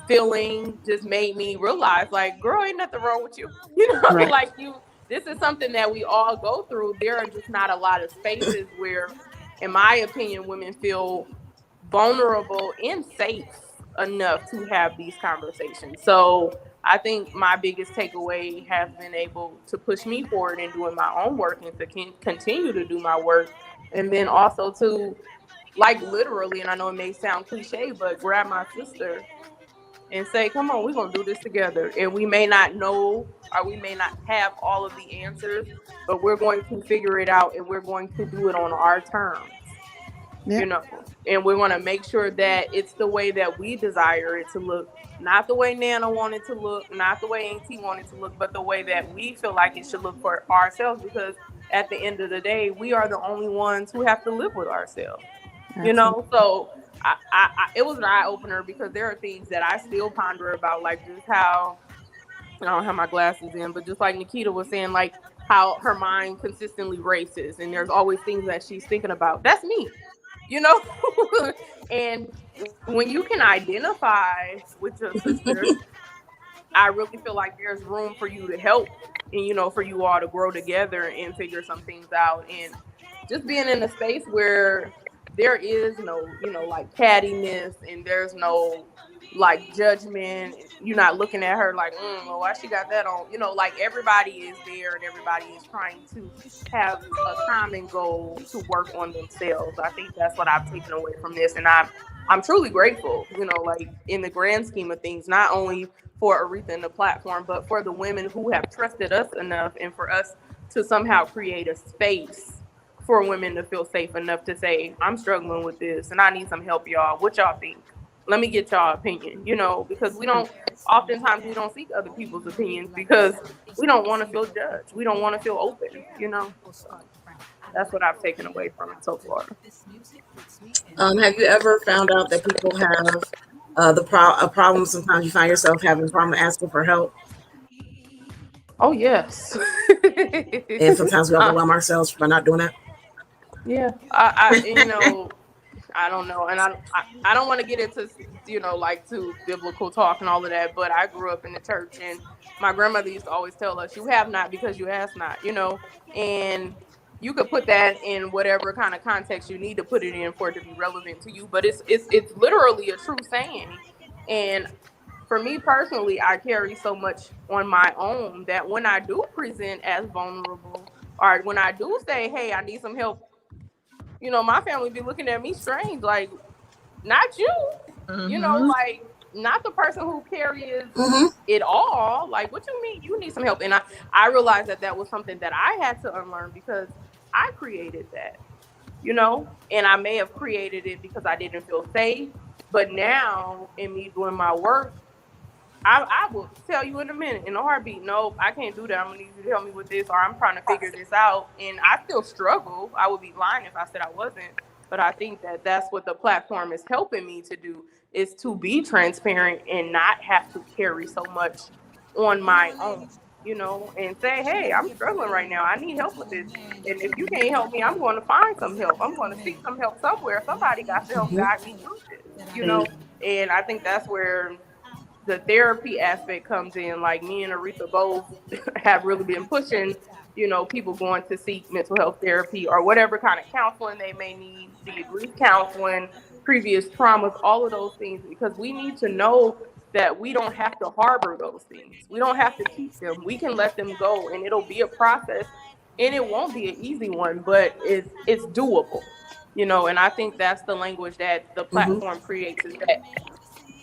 Speaker 4: feeling just made me realize, like, girl, ain't nothing wrong with you. You know,
Speaker 5: Right.
Speaker 4: like, you, this is something that we all go through. There are just not a lot of spaces where, in my opinion, women feel vulnerable and safe enough to have these conversations. So I think my biggest takeaway has been able to push me forward in doing my own work and to continue to do my work. And then also to, like, literally, and I know it may sound cliche, but grab my sister and say, come on, we're going to do this together. And we may not know or we may not have all of the answers, but we're going to figure it out and we're going to do it on our terms,
Speaker 2: Yeah.
Speaker 4: you know, and we want to make sure that it's the way that we desire it to look, not the way Nana wanted to look, not the way Auntie wanted to look, but the way that we feel like it should look for ourselves. Because at the end of the day, we are the only ones who have to live with ourselves, you
Speaker 2: Absolutely.
Speaker 4: know. So it was an eye opener because there are things that I still ponder about, like just how, I don't have my glasses in, but just like Nikita was saying, like how her mind consistently races and there's always things that she's thinking about. That's me, you know? And when you can identify with your sister, I really feel like there's room for you to help and, you know, for you all to grow together and figure some things out. And just being in a space where there is no, you know, like cattiness and there's no like judgment. You're not looking at her like, well, why she got that on? You know, like everybody is there and everybody is trying to have a common goal to work on themselves. I think that's what I've taken away from this. And I'm truly grateful, you know, like in the grand scheme of things, not only for Aretha and the platform, but for the women who have trusted us enough and for us to somehow create a space for women to feel safe enough to say, I'm struggling with this and I need some help, y'all. What y'all think? Let me get y'all opinion, you know, because we don't, oftentimes we don't seek other people's opinions because we don't want to feel judged. We don't want to feel open, you know. So that's what I've taken away from it so far.
Speaker 3: Have you ever found out that people have a problem? Sometimes you find yourself having a problem asking for help,
Speaker 4: Oh, yes.
Speaker 3: and sometimes we
Speaker 4: uh,
Speaker 3: overwhelm ourselves by not doing that.
Speaker 4: yeah. You know, I don't know, and I don't want to get into, you know, like to biblical talk and all of that. But I grew up in the church, and my grandmother used to always tell us, "You have not because you ask not," you know, and you could put that in whatever kind of context you need to put it in for it to be relevant to you. But it's literally a true saying, and for me personally, I carry so much on my own that when I do present as vulnerable, or when I do say, "Hey, I need some help," you know, my family be looking at me strange, like, not you, you know,
Speaker 2: Mm-hmm.
Speaker 4: like, not the person who carries
Speaker 3: Mm-hmm.
Speaker 4: it all. Like, what you mean you need some help? And I realized that that was something that I had to unlearn because I created that, you know, and I may have created it because I didn't feel safe. But now, in me doing my work, I will tell you in a minute, in a heartbeat, nope, I can't do that. I'm gonna need you to help me with this, or I'm trying to figure this out. And I still struggle. I would be lying if I said I wasn't. But I think that that's what the platform is helping me to do, is to be transparent and not have to carry so much on my own, you know, and say, hey, I'm struggling right now. I need help with this. And if you can't help me, I'm going to find some help. I'm going to seek some help somewhere. Somebody got to help guide me through this, you know. And I think that's where the therapy aspect comes in. Like me and Aretha both have really been pushing, you know, people going to seek mental health therapy or whatever kind of counseling they may need, be it grief counseling, previous traumas, all of those things, because we need to know that we don't have to harbor those things. We don't have to keep them. We can let them go and it'll be a process and it won't be an easy one, but it's doable. You know, and I think that's the language that the
Speaker 3: Mm-hmm.
Speaker 4: platform creates, is that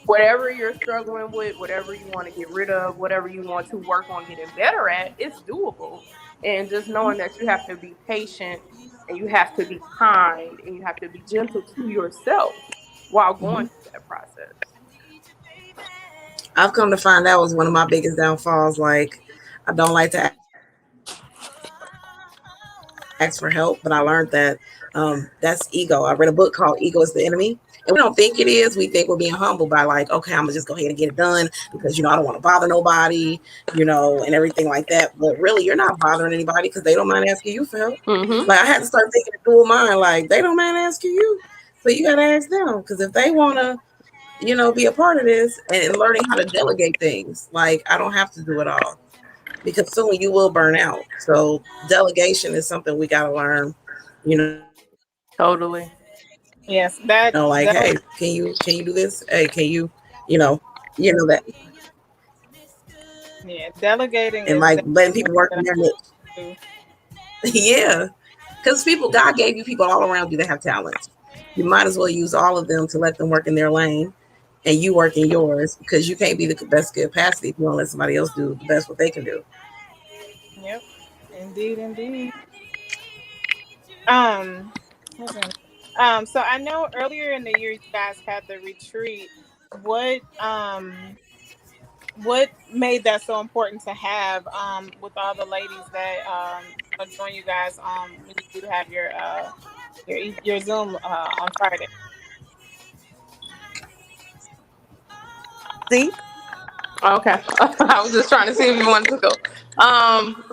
Speaker 4: whatever you're struggling with, whatever you want to get rid of, whatever you want to work on getting better at, it's doable. And just knowing that you have to be patient and you have to be kind and you have to be gentle to yourself while going through that process.
Speaker 3: I've come to find out was one of my biggest downfalls. Like, I don't like to ask for help, but I learned that that's ego. I read a book called Ego is the Enemy. And we don't think it is. We think we're being humble by like, okay, I'm gonna just go ahead and get it done because I don't want to bother nobody, and everything like that. But really, you're not bothering anybody because they don't mind asking you for help. Like, I had to start thinking a dual mind, like they don't mind asking you, so you got to ask them because if they want to, be a part of this and learning how to delegate things, like I don't have to do it all because soon you will burn out. So delegation is something we got to learn, like, hey,
Speaker 4: Totally.
Speaker 3: can you do this? Hey, can
Speaker 2: Yes,
Speaker 3: you,
Speaker 2: that
Speaker 3: you know that,
Speaker 2: yeah,
Speaker 3: and
Speaker 2: delegating
Speaker 3: like
Speaker 2: is
Speaker 3: letting people
Speaker 2: definitely
Speaker 3: work
Speaker 2: something
Speaker 3: in
Speaker 2: that
Speaker 3: their niche.
Speaker 2: I do.
Speaker 3: Yeah, because people, God gave you people all around you that have talents. You might as well use all of them to let them work in their lane, and you work in yours because you can't be the best capacity if you don't let somebody else do the best what they can do.
Speaker 2: Yep, indeed, indeed. Um, what's that? So I know earlier in the year you guys had the retreat. What what made that so important to have with all the ladies that join you guys when you do have your Zoom on Friday?
Speaker 5: See,
Speaker 4: Okay. I was just trying to see if you wanted to go.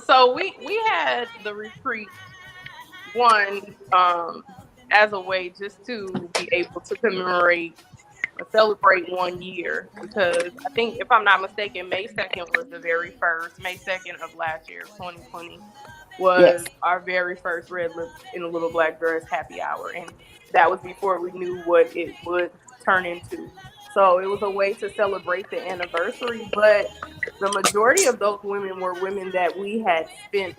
Speaker 4: So we had the retreat one as a way just to be able to commemorate or celebrate 1 year because I think if I'm not mistaken, May 2nd was the very first May 2nd of last year, 2020, was
Speaker 5: yes.
Speaker 4: our very first Red Lips in a Little Black Dress happy hour, and that was before we knew what it would turn into. So it was a way to celebrate the anniversary, but the majority of those women were women that we had spent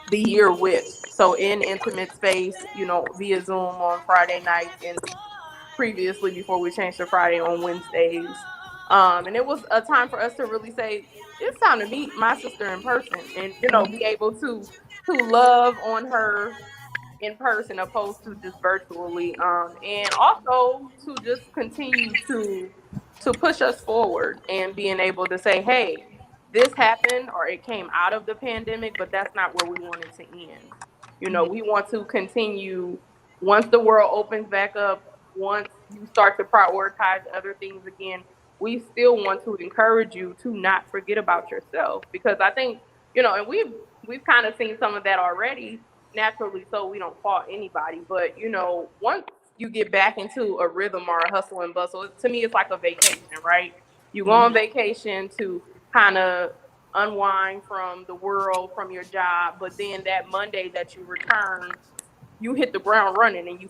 Speaker 4: the year with. So in intimate space, via Zoom on Friday nights and previously before we changed to Friday on Wednesdays. And it was a time for us to really say, it's time to meet my sister in person and, be able to love on her in person opposed to just virtually, and also to just continue to push us forward and being able to say, hey, this happened or it came out of the pandemic, but that's not where we want it to end. We want to continue once the world opens back up, once you start to prioritize other things again. We still want to encourage you to not forget about yourself because I think, and we've kind of seen some of that already naturally, so we don't fault anybody, but once you get back into a rhythm or a hustle and bustle, to me it's like a vacation, right? You go on vacation to kind of unwind from the world, from your job, but then that Monday that you return, you hit the ground running and you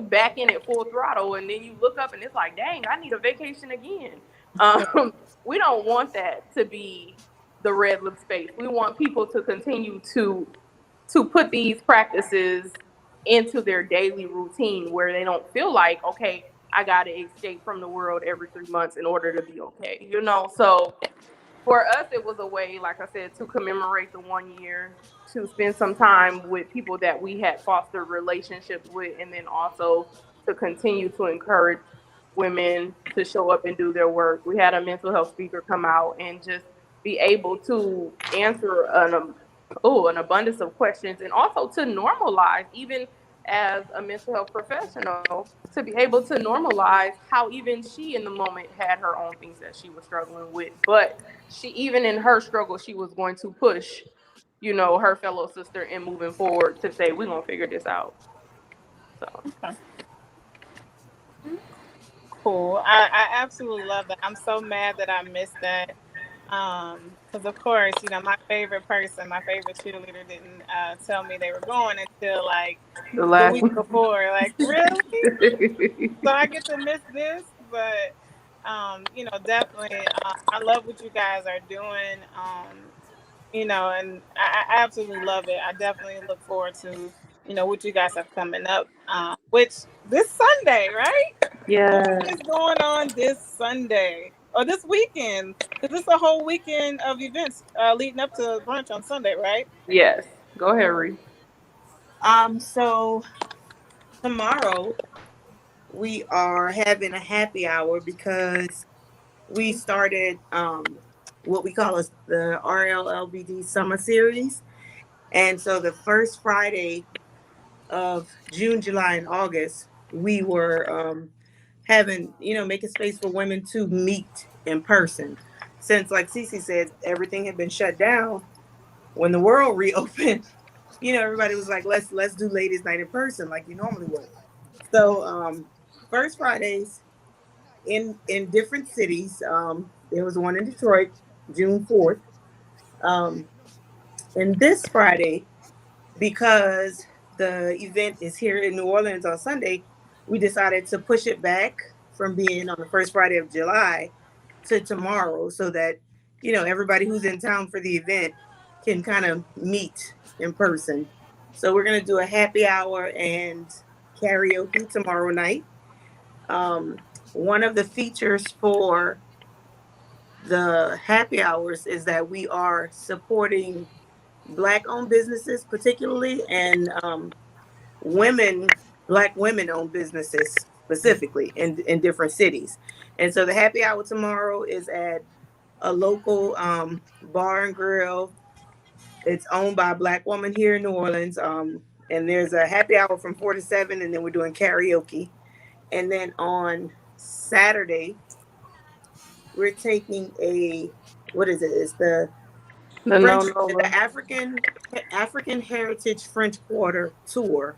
Speaker 4: back in at full throttle, and then you look up and it's like, dang, I need a vacation again. We don't want that to be the red lip space. We want people to continue to put these practices into their daily routine where they don't feel like, okay, I got to escape from the world every 3 months in order to be okay. So for us, it was a way, like I said, to commemorate the 1 year, to spend some time with people that we had fostered relationships with, and then also to continue to encourage women to show up and do their work. We had a mental health speaker come out and just be able to answer an abundance of questions, and also to normalize, even as a mental health professional, to be able to normalize how even she in the moment had her own things that she was struggling with, but she, even in her struggle, she was going to push, her fellow sister in moving forward to say, we're going to figure this out. So,
Speaker 2: Okay. Cool. I absolutely love that. I'm so mad that I missed that. Because of course, my favorite person, my favorite cheerleader didn't tell me they were going until like
Speaker 4: the
Speaker 2: the
Speaker 4: last
Speaker 2: week
Speaker 4: one.
Speaker 2: before. Like, really? So I get to miss this, but definitely, I love what you guys are doing. And I absolutely love it. I definitely look forward to what you guys have coming up, which this Sunday, right? What
Speaker 4: Yeah.
Speaker 2: is going on this Sunday or this weekend? Because it's a whole weekend of events leading up to brunch on Sunday, right?
Speaker 4: Yes. Go ahead, Ree.
Speaker 5: So tomorrow we are having a happy hour because we started what we call the RLLBD Summer Series. And so the first Friday of June, July, and August, we were having, making space for women to meet in person. Since, like Cece said, everything had been shut down when the world reopened. Everybody was like, let's do ladies' night in person like you normally would. So first Fridays in different cities. There was one in Detroit, June 4th. Um, and this Friday, because the event is here in New Orleans on Sunday, we decided to push it back from being on the first Friday of July to tomorrow so that, everybody who's in town for the event can kind of meet in person. So we're going to do a happy hour and karaoke tomorrow night. One of the features for the happy hours is that we are supporting Black owned businesses, particularly, and Black women owned businesses specifically in different cities. And so the happy hour tomorrow is at a local bar and grill. It's owned by a Black woman here in New Orleans. And there's a happy hour from 4 to 7, and then we're doing karaoke. And then on Saturday, we're taking what is it? It's the
Speaker 4: The no
Speaker 5: French,
Speaker 4: Nola.
Speaker 5: the African Heritage French Quarter tour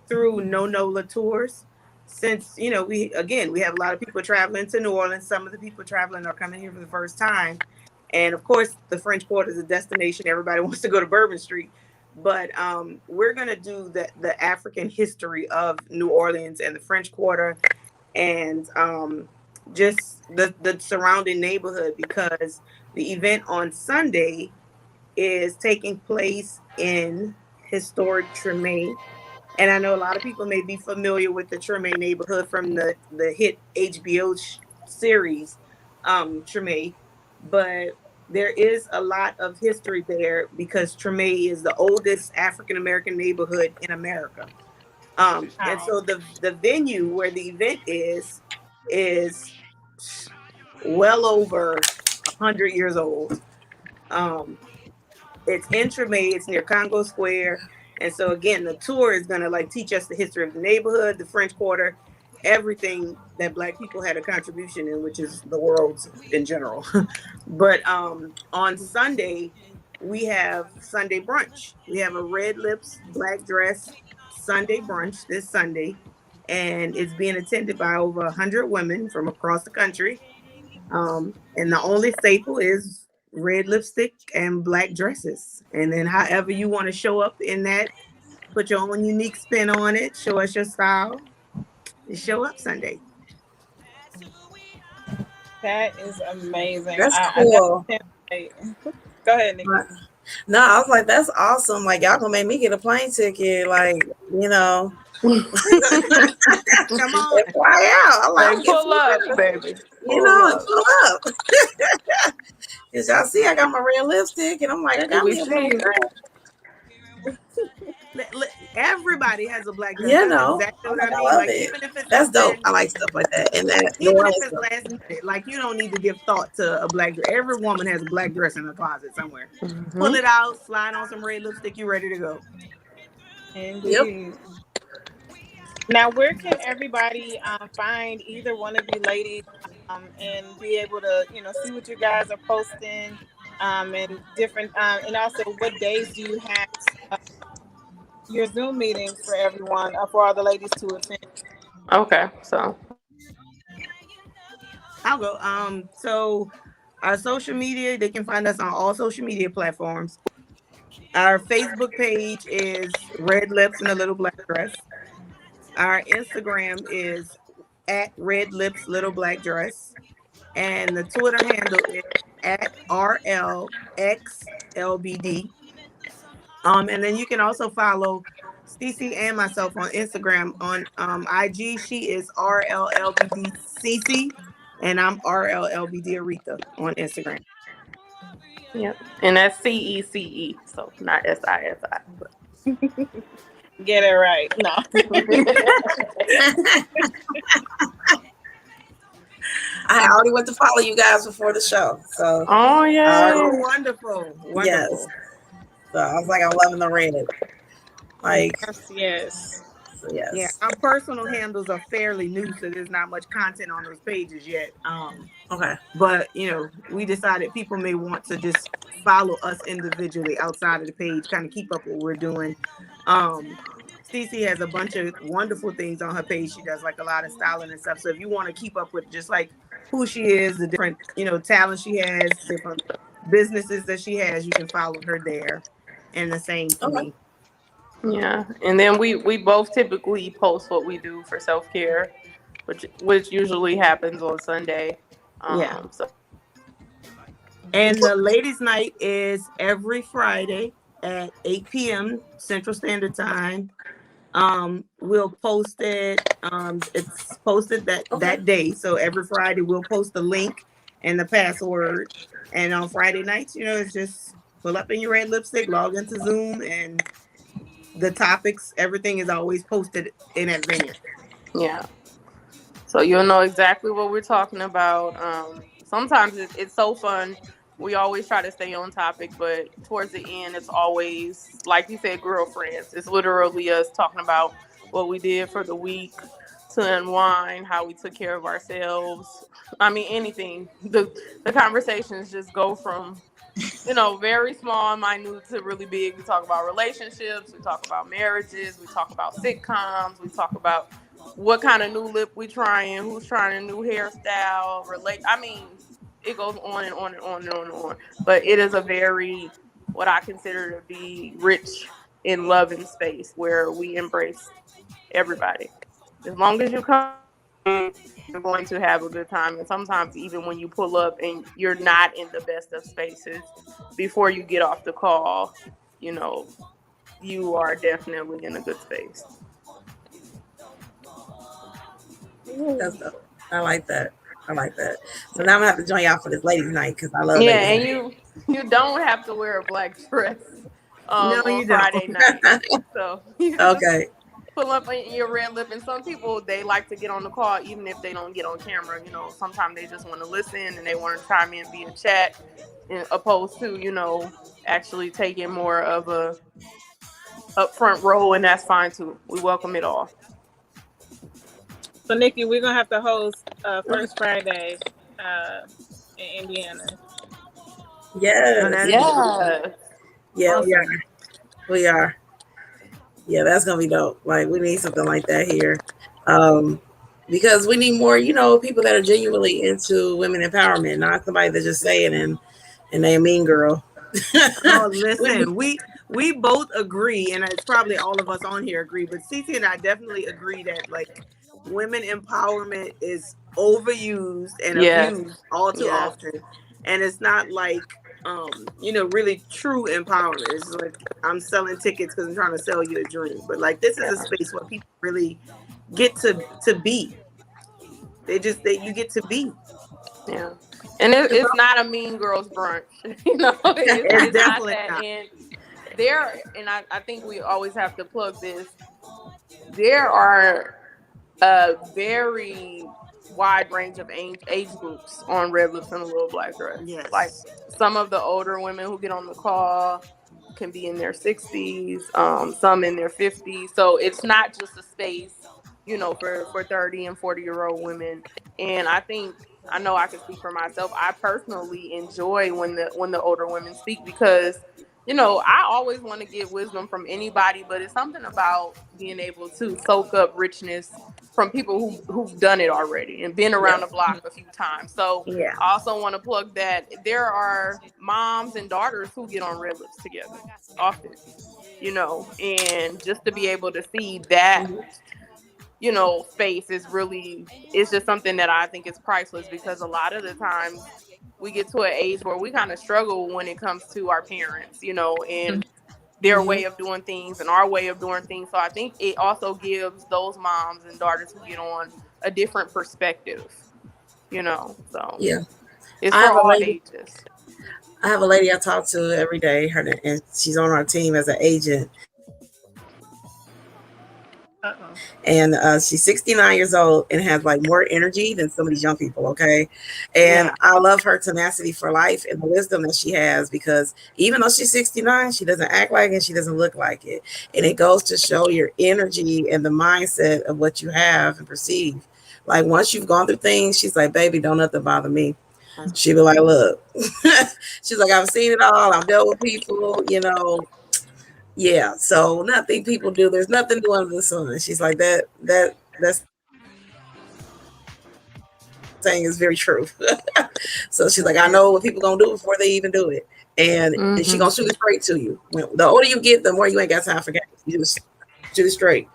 Speaker 5: through No Nola Tours. Since we have a lot of people traveling to New Orleans. Some of the people traveling are coming here for the first time, and of course, the French Quarter is a destination. Everybody wants to go to Bourbon Street, but we're gonna do the African history of New Orleans and the French Quarter, and just the surrounding neighborhood, because the event on Sunday is taking place in historic Treme. And I know a lot of people may be familiar with the Treme neighborhood from the hit HBO series, Treme, but there is a lot of history there because Treme is the oldest African American neighborhood in America. And
Speaker 2: Wow.
Speaker 5: so the venue where the event is well over 100 years old. Um, it's in Treme. It's near Congo Square. And so again, the tour is gonna like teach us the history of the neighborhood, the French Quarter, everything that Black people had a contribution in, which is the world in general. But on Sunday, we have Sunday brunch. We have a red lips, black dress Sunday brunch this Sunday, and it's being attended by over 100 women from across the country. And the only staple is red lipstick and black dresses. And then however you want to show up in that, put your own unique spin on it, show us your style, and show up Sunday.
Speaker 2: That is amazing.
Speaker 3: That's
Speaker 2: I definitely
Speaker 3: cool.
Speaker 2: can't wait. Go ahead, Nikki.
Speaker 3: Right. No, I was like, that's awesome. Like, y'all gonna make me get a plane ticket. Like,
Speaker 5: Come on.
Speaker 3: fly out. I'm like,
Speaker 4: Say
Speaker 3: I'm getting
Speaker 4: pull up,
Speaker 3: fly,
Speaker 4: baby.
Speaker 3: you
Speaker 4: Pull
Speaker 3: know, and
Speaker 4: up.
Speaker 3: pull up. Cause y'all see, I got my red lipstick, and I'm like, I got
Speaker 4: We
Speaker 3: me a black
Speaker 4: see.
Speaker 3: dress.
Speaker 5: Everybody has a black dress.
Speaker 3: You
Speaker 5: That's
Speaker 3: know,
Speaker 5: exactly
Speaker 3: I'm
Speaker 5: what I
Speaker 3: like, I
Speaker 5: mean.
Speaker 3: love
Speaker 5: Like
Speaker 3: it.
Speaker 5: even if it's
Speaker 3: That's dope.
Speaker 5: something,
Speaker 3: I like stuff like that, and that New
Speaker 5: even if
Speaker 3: Orleans
Speaker 5: it's
Speaker 3: stuff.
Speaker 5: last minute, like you don't need to give thought to a black dress. Every woman has a black dress in her closet somewhere. Pull
Speaker 4: Hmm.
Speaker 5: it out, slide on some red lipstick, you ready to go.
Speaker 3: Yep.
Speaker 2: Indeed. Now, where can everybody find either one of you ladies and be able to, see what you guys are posting and different, and also what days do you have uh, your Zoom meetings for everyone, for all the ladies to attend?
Speaker 4: Okay, so
Speaker 5: I'll go. So our social media, they can find us on all social media platforms. Our Facebook page is Red Lips in a Little Black Dress. Our Instagram is at Red Lips Little Black Dress. And the Twitter handle is at RLXLBD. And then you can also follow Cece and myself on Instagram. On IG, she is RLLBD and I'm RLLBD Aretha on Instagram.
Speaker 4: yeah, and that's CECE, so not SISI.
Speaker 2: Get it right. No.
Speaker 4: But
Speaker 3: I already went to follow you guys before the show, so
Speaker 4: Oh
Speaker 3: I
Speaker 5: Oh,
Speaker 3: already,
Speaker 4: yeah.
Speaker 5: wonderful,
Speaker 3: yes.
Speaker 5: wonderful.
Speaker 3: So I was like, I'm loving the red. Like,
Speaker 2: Yes, yes.
Speaker 3: so
Speaker 5: Yeah,
Speaker 3: yes.
Speaker 5: our personal handles are fairly new, so there's not much content on those pages yet.
Speaker 3: Okay.
Speaker 5: But we decided people may want to just follow us individually outside of the page, kind of keep up what we're doing. Um, Cece has a bunch of wonderful things on her page. She does like a lot of styling and stuff. So if you want to keep up with just like who she is, the different talents she has, different businesses that she has, you can follow her there. And the same for
Speaker 3: Okay.
Speaker 5: me.
Speaker 4: Yeah, and then we both typically post what we do for self care, which usually happens on Sunday.
Speaker 5: Yeah.
Speaker 4: So
Speaker 5: And the ladies' night is every Friday at 8 p.m. Central Standard Time. We'll post it. It's posted
Speaker 3: Okay.
Speaker 5: that day. So every Friday we'll post the link and the password. And on Friday nights, it's just pull up in your red lipstick, log into Zoom, and the topics, everything is always posted in advance.
Speaker 4: yeah, so you'll know exactly what we're talking about. Sometimes it's so fun. We always try to stay on topic, but towards the end, it's always like you said, girlfriends. It's literally us talking about what we did for the week to unwind, how we took care of ourselves. I mean, anything. The conversations just go from very small and minute to really big. We talk about relationships, we talk about marriages, we talk about sitcoms, we talk about what kind of new lip we trying, who's trying a new hairstyle, I mean, it goes on and on and on and on and on. But it is a very what I consider to be rich in love and space where we embrace everybody. As long as you come, you're going to have a good time. And sometimes even when you pull up and you're not in the best of spaces, before you get off the call, you know, you are definitely in a good space.
Speaker 3: That's dope. I like that. I like that. So now I'm gonna have to join y'all for this ladies' night because I love
Speaker 4: Yeah,
Speaker 3: ladies'
Speaker 4: and
Speaker 3: night.
Speaker 4: you don't have to wear a black dress
Speaker 5: No,
Speaker 4: on
Speaker 5: you don't.
Speaker 4: Friday night. So you can just
Speaker 3: Okay.
Speaker 4: pull up in your red lip. And some people, they like to get on the call even if they don't get on camera. Sometimes they just want to listen and they want to chime in via chat, opposed to actually taking more of a upfront role, and that's fine too. We welcome it all.
Speaker 2: So Nikki, we're gonna have to host First Friday in Indiana.
Speaker 5: Oh,
Speaker 3: Yes.
Speaker 5: that'll be
Speaker 4: Yeah.
Speaker 3: Yeah, we are.
Speaker 5: awesome.
Speaker 3: We are. Yeah, that's gonna be dope. Like we need something like that here. Um, because we need more, people that are genuinely into women empowerment, not somebody that's just saying and they a mean girl.
Speaker 5: Oh,
Speaker 3: we need,
Speaker 5: listen, we both agree, and it's probably all of us on here agree, but Cece and I definitely agree that like women empowerment is overused and
Speaker 4: Yes.
Speaker 5: abused all too
Speaker 4: Yes.
Speaker 5: often. And it's not like really true empowerment. It's just like I'm selling tickets because I'm trying to sell you a dream. But like this is a
Speaker 4: Yeah.
Speaker 5: space where people really get to be. You get to be.
Speaker 4: Yeah. And it's not a mean girls brunch.
Speaker 5: It's
Speaker 4: It's not
Speaker 5: definitely
Speaker 4: that.
Speaker 5: not.
Speaker 4: And I think we always have to plug this. There are a very wide range of age groups on Red Lips and a Little Black Dress. Like
Speaker 5: Yes.
Speaker 4: some of the older women who get on the call can be in their 60s, some in their 50s. So it's not just a space, for 30 and 40-year-old women. And I know I can speak for myself. I personally enjoy when the older women speak because I always want to get wisdom from anybody, but it's something about being able to soak up richness from people who've done it already and been around
Speaker 5: Yep.
Speaker 4: the block a few times. So
Speaker 5: Yeah.
Speaker 4: I also want to plug that there are moms and daughters who get on Red Lips together often, and just to be able to see that,
Speaker 5: Mhm.
Speaker 4: space is really, it's just something that I think is priceless because a lot of the times we get to an age where we kind of struggle when it comes to our parents, and their
Speaker 5: Mhm.
Speaker 4: way of doing things and our way of doing things. So I think it also gives those moms and daughters who get on a different perspective, so
Speaker 3: yeah.
Speaker 4: it's
Speaker 3: I
Speaker 4: for
Speaker 3: have a
Speaker 4: all
Speaker 3: lady.
Speaker 4: ages.
Speaker 3: I have a lady I talk to every day. And she's on our team as an agent.
Speaker 2: Uh-oh.
Speaker 3: And she's 69 years old and has like more energy than some of these young people. Okay. And
Speaker 5: Yeah.
Speaker 3: I love her tenacity for life and the wisdom that she has, because even though she's 69, she doesn't act like it, she doesn't look like it. And it goes to show your energy and the mindset of what you have and perceive. Like once you've gone through things, she's like, baby, don't nothing bother me.
Speaker 5: That's
Speaker 3: She be like, look, she's like, I've seen it all. I've dealt with people, you know. Yeah. So nothing people do. There's nothing new under the sun. She's like that saying is very true. So she's like, I know what people gonna do before they even do it. And she gonna shoot it straight to you. When the older you get, the more you ain't got time for games. You just shoot it straight.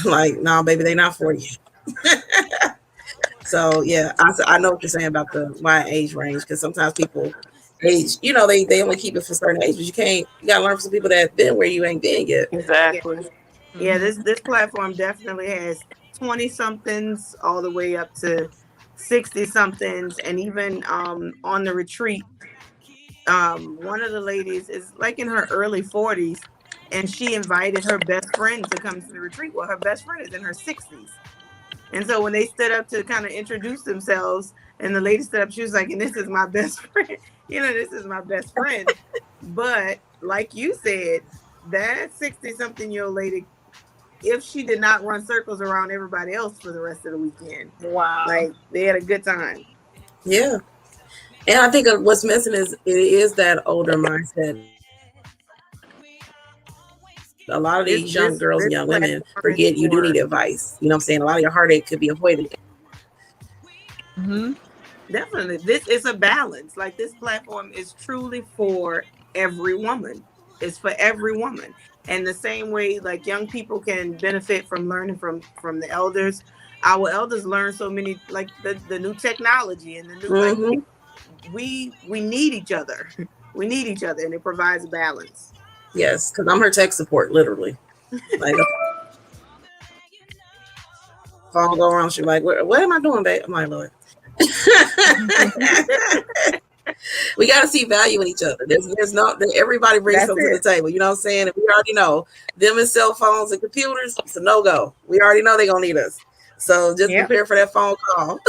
Speaker 3: Like, nah, baby, they not 40 yet. So yeah, I know what you're saying about the wide age range, because sometimes people age, you know, they only keep it for certain age, but you gotta learn from some people that been where you ain't been yet.
Speaker 5: yeah.
Speaker 4: Exactly.
Speaker 5: Yeah,
Speaker 2: Mm-hmm.
Speaker 5: this platform definitely has 20 somethings all the way up to 60 somethings, and even on the retreat, one of the ladies is like in her early 40s, and she invited her best friend to come to the retreat. Well, her best friend is in her 60s. And so when they stood up to kind of introduce themselves, and the lady stood up, she was like, and this is my best friend. This is my best friend. But like you said, that 60 something year old lady, if she did not run circles around everybody else for the rest of the weekend,
Speaker 2: Wow.
Speaker 5: like they had a good time.
Speaker 3: Yeah. And I think what's missing is it is that older mindset. A lot of these young girls and young women forget you do need
Speaker 5: This
Speaker 3: advice. You know
Speaker 5: this
Speaker 3: what I'm saying?
Speaker 5: this
Speaker 3: A lot of your
Speaker 5: platform
Speaker 3: heartache
Speaker 5: is
Speaker 3: could be
Speaker 5: for
Speaker 3: avoided.
Speaker 2: Mm-hmm.
Speaker 5: definitely, this is a balance. Like this platform is truly for every woman. It's for every woman. And the same way like young people can benefit from learning from the elders, our elders learn so many, like the new technology and the new, like
Speaker 3: Mm-hmm.
Speaker 5: we need each other. We need each other, and it provides balance.
Speaker 3: Yes, because I'm her tech support, literally. Like the phone go around, she's like, what am I doing, babe? I'm like, Lord. We got to see value in each other. There's no, everybody brings
Speaker 5: That's
Speaker 3: something to
Speaker 5: it.
Speaker 3: the table. You know what I'm saying? And we already know them and cell phones and computers, it's a no go. We already know they're going to need us. So just
Speaker 5: Yep.
Speaker 3: prepare for that phone call.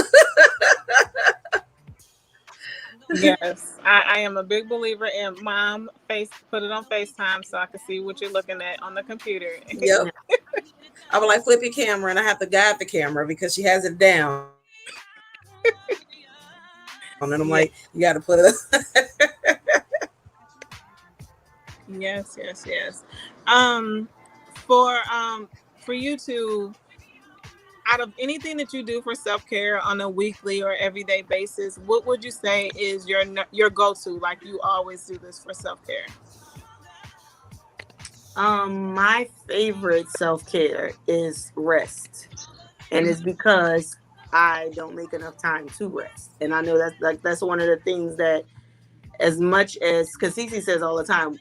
Speaker 2: Yes, I am a big believer in mom face. Put it on FaceTime so I can see what you're looking at on the computer.
Speaker 3: Yep. I would like flip your camera and I have to guide the camera because she has it down. And I'm like, you got to put it up.
Speaker 2: Yeah. Yes. Yes. Yes. Um, for for you to, out of anything that you do for self care on a weekly or everyday basis, what would you say is your go to? Like you always do this for self care.
Speaker 5: My favorite self care is rest, and it's because I don't make enough time to rest. And I know that's like that's one of the things that, as much as, because Cece says all the time,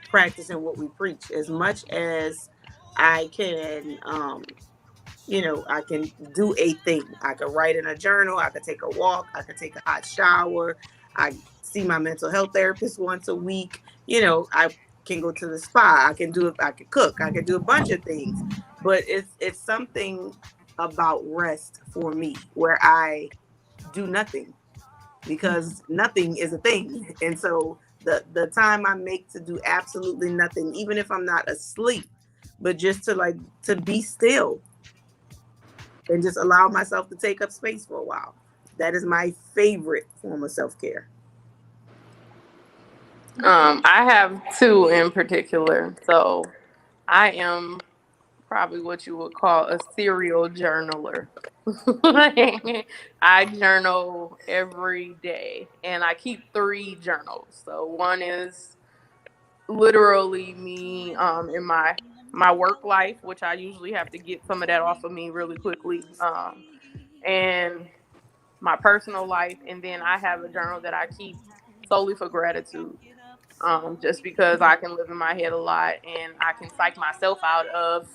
Speaker 5: practicing what we preach. As much as I can, I can do a thing. I could write in a journal. I could take a walk. I could take a hot shower. I see my mental health therapist once a week. I can go to the spa. I can do it. I could cook. I could do a bunch of things. But it's something about rest for me where I do nothing, because nothing is a thing. And so the time I make to do absolutely nothing, even if I'm not asleep, but just to be still and just allow myself to take up space for a while. That is my favorite form of self care.
Speaker 4: I have two in particular. So I am probably what you would call a serial journaler. I journal every day, and I keep three journals. So one is literally me in my work life, which I usually have to get some of that off of me really quickly, and my personal life, and then I have a journal that I keep solely for gratitude, just because I can live in my head a lot and I can psych myself out of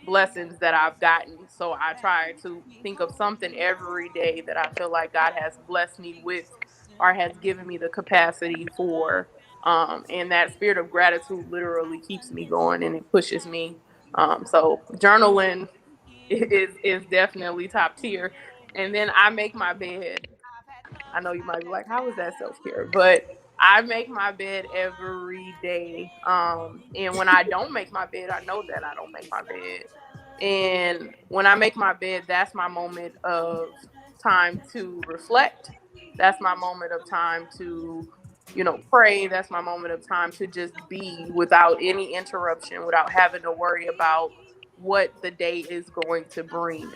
Speaker 4: blessings that I've gotten. So I try to think of something every day that I feel like God has blessed me with or has given me the capacity for. And that spirit of gratitude literally keeps me going and it pushes me. So journaling is definitely top tier. And then I make my bed. I know you might be like, how is that self care? But I make my bed every day. And when I don't make my bed, I know that I don't make my bed. And when I make my bed, that's my moment of time to reflect. That's my moment of time to, pray. That's my moment of time to just be without any interruption, without having to worry about what the day is going to bring.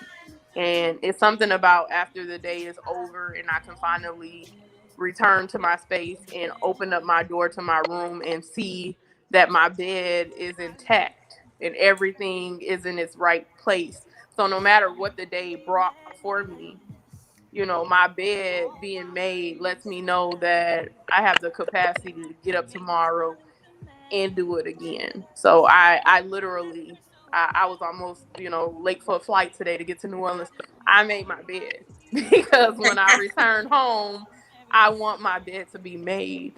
Speaker 4: And it's something about after the day is over and I can finally return to my space and open up my door to my room and see that my bed is intact and everything is in its right place. So no matter what the day brought for me, my bed being made lets me know that I have the capacity to get up tomorrow and do it again. So I literally, I was almost, late for a flight today to get to New Orleans. I made my bed because when I return home, I want my bed to be made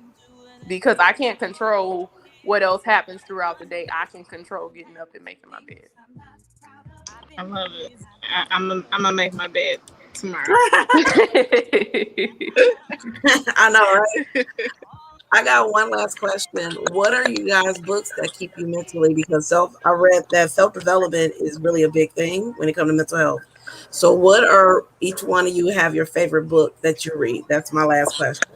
Speaker 4: because I can't control what else happens throughout the day. I can control getting up and making my bed.
Speaker 2: I love it. I'm gonna make my bed tomorrow.
Speaker 3: I know, right? I got one last question. What are you guys' books that keep you mentally? Because I read that self development is really a big thing when it comes to mental health. So, what are each one of you have your favorite book that you read? That's my last question.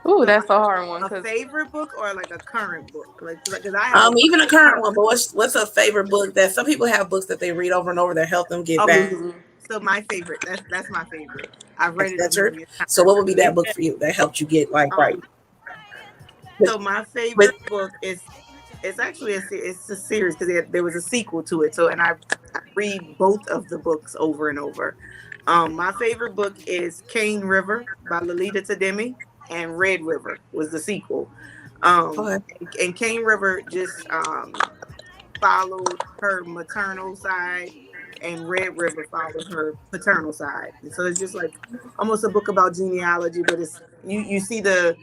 Speaker 4: Ooh,
Speaker 5: So
Speaker 4: that's
Speaker 5: like
Speaker 4: a hard one
Speaker 5: a
Speaker 4: because
Speaker 5: favorite book or like a current book? Like because I have a
Speaker 3: Even a current
Speaker 5: current
Speaker 3: one, but what's a favorite book that some people have books that they read over and over that help them get back?
Speaker 5: okay. So my favorite. That's my favorite. I've read it a
Speaker 3: That's your.
Speaker 5: million
Speaker 3: So, what would be that
Speaker 5: times.
Speaker 3: book for you that helped you get like right?
Speaker 5: Um,
Speaker 3: With,
Speaker 5: so my
Speaker 3: with
Speaker 5: favorite book is it's actually it's a series because there was a sequel to it. So and I read both of the books over and over. My favorite book is Cane River by Lolita Tademi, and Red River was the sequel.
Speaker 3: okay.
Speaker 5: And Cane River just followed her maternal side, and Red River followed her paternal side. And so it's just like almost a book about genealogy, but it's you see the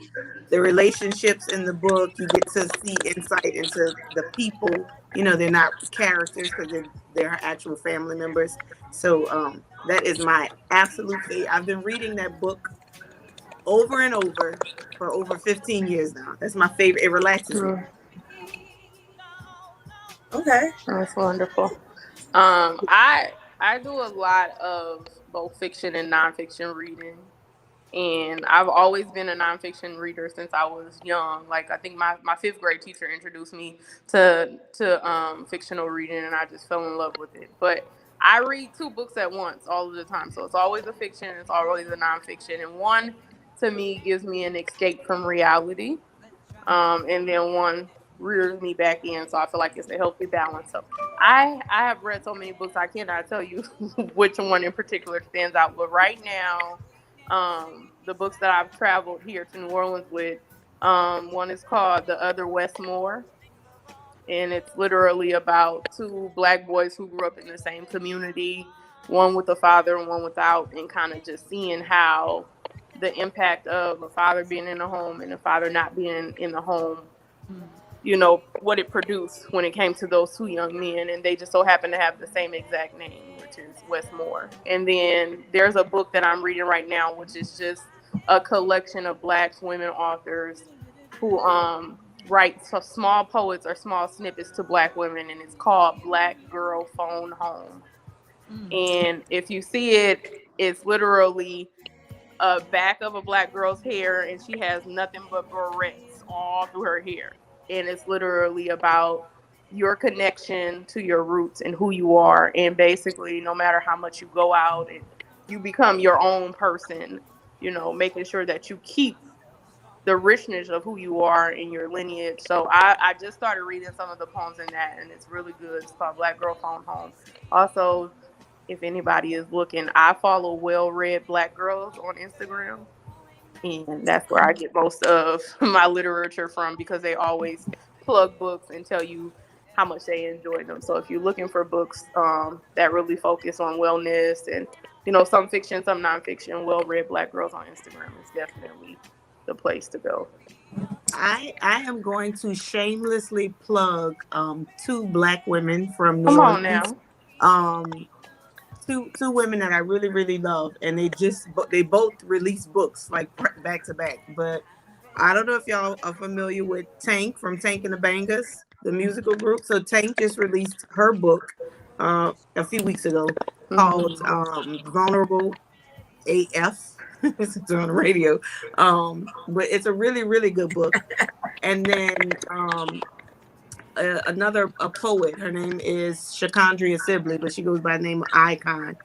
Speaker 5: relationships in the book. You get to see insight into the people. They're not characters because they're actual family members. So that is my absolute favorite. I've been reading that book over and over for over 15 years now. That's my favorite. It relaxes me.
Speaker 3: Okay.
Speaker 4: that's wonderful. I do a lot of both fiction and nonfiction reading, and I've always been a nonfiction reader since I was young. Like I think my fifth grade teacher introduced me to fictional reading, and I just fell in love with it. But I read two books at once all of the time, so it's always a fiction, it's always a nonfiction, and one to me gives me an escape from reality, and then one rears me back in. So I feel like it's a healthy balance. So I have read so many books I cannot tell you which one in particular stands out. But right now, the books that I've traveled here to New Orleans with, one is called The Other Westmore, and it's literally about two black boys who grew up in the same community, one with a father and one without, and kind of just seeing how the impact of a father being in the home and a father not being in the home, what it produced when it came to those two young men. And they just so happen to have the same exact name, which is Westmore. And then there's a book that I'm reading right now, which is just a collection of black women authors who write small poets or small snippets to black women, and it's called Black Girl Phone Home. And if you see it, it's literally a back of a black girl's hair, and she has nothing but barrettes all through her hair. And it's literally about your connection to your roots and who you are. And basically, no matter how much you go out and you become your own person, making sure that you keep the richness of who you are in your lineage. So I just started reading some of the poems in that, and it's really good. It's called Black Girl Phone Home. Also, if anybody is looking, I follow well-read black girls on Instagram, and that's where I get most of my literature from because they always plug books and tell you how much they enjoy them. So if you're looking for books that really focus on wellness and some fiction, some nonfiction, well-read black girls on Instagram is definitely the place to go.
Speaker 5: I am going to shamelessly plug two black women from New
Speaker 4: Come on
Speaker 5: Orleans.
Speaker 4: now.
Speaker 5: Um two women that I really really love, and they both released books like back to back. But I don't know if y'all are familiar with Tank from Tank and the Bangers, the musical group. So Tank just released her book a few weeks ago called
Speaker 4: Mm-hmm.
Speaker 5: Vulnerable AF. It's on the radio. But it's a really really good book. And then another a poet. Her name is Shakandria Sibley, but she goes by the name of Icon,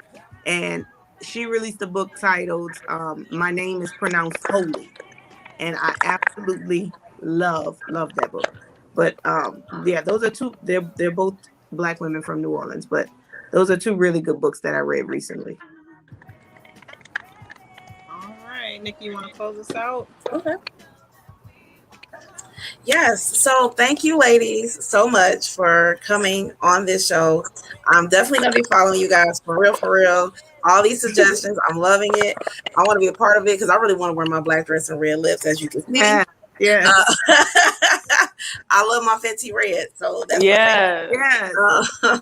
Speaker 5: and she released a book titled "My Name Is Pronounced Holy," and I absolutely love that book. But yeah, those are two. They're both black women from New Orleans, but those are two really good books that I read recently.
Speaker 2: All right, Nikki, you want to close us out?
Speaker 3: Okay. Yes. So thank you, ladies, so much for coming on this show. I'm definitely going to be following you guys for real, for real. All these suggestions, I'm loving it. I want to be a part of it because I really want to wear my black dress and red lips, as you can see.
Speaker 5: Yeah. Yes.
Speaker 3: I love my Fenty red, so that's my favorite.
Speaker 4: Yes.
Speaker 5: Yes.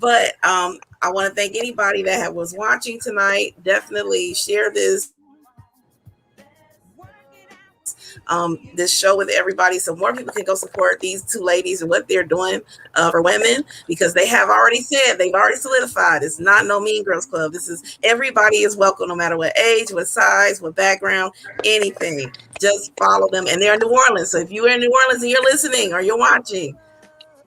Speaker 3: But I want to thank anybody that was watching tonight. Definitely share this show with everybody so more people can go support these two ladies and what they're doing for women, because they've already solidified it's not no mean girls club. This is everybody is welcome, no matter what age, what size, what background, anything. Just follow them, and they're in New Orleans. So if you're in New Orleans and you're listening or you're watching,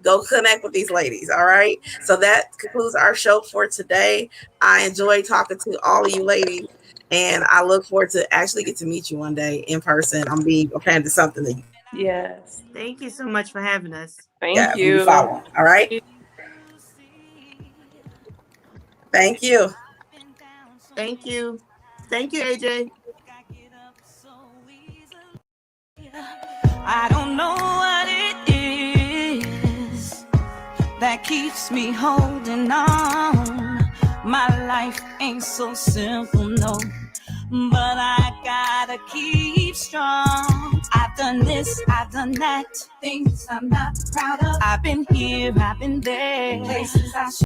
Speaker 3: go connect with these ladies. All right. So that concludes our show for today. I enjoyed talking to all of you ladies, and I look forward to actually get to meet you one day in person. I'm planning to something that
Speaker 4: Yes.
Speaker 5: Thank you so much for having us.
Speaker 4: Thank
Speaker 3: yeah, we'll be
Speaker 4: you.
Speaker 3: following. All right. Thank you.
Speaker 5: Thank you. Thank you, AJ.
Speaker 1: I don't know what it is that keeps me holding on. My life ain't so simple, no, but I gotta keep strong. I've done this, I've done that, things I'm not proud of. I've been here, I've been there, places I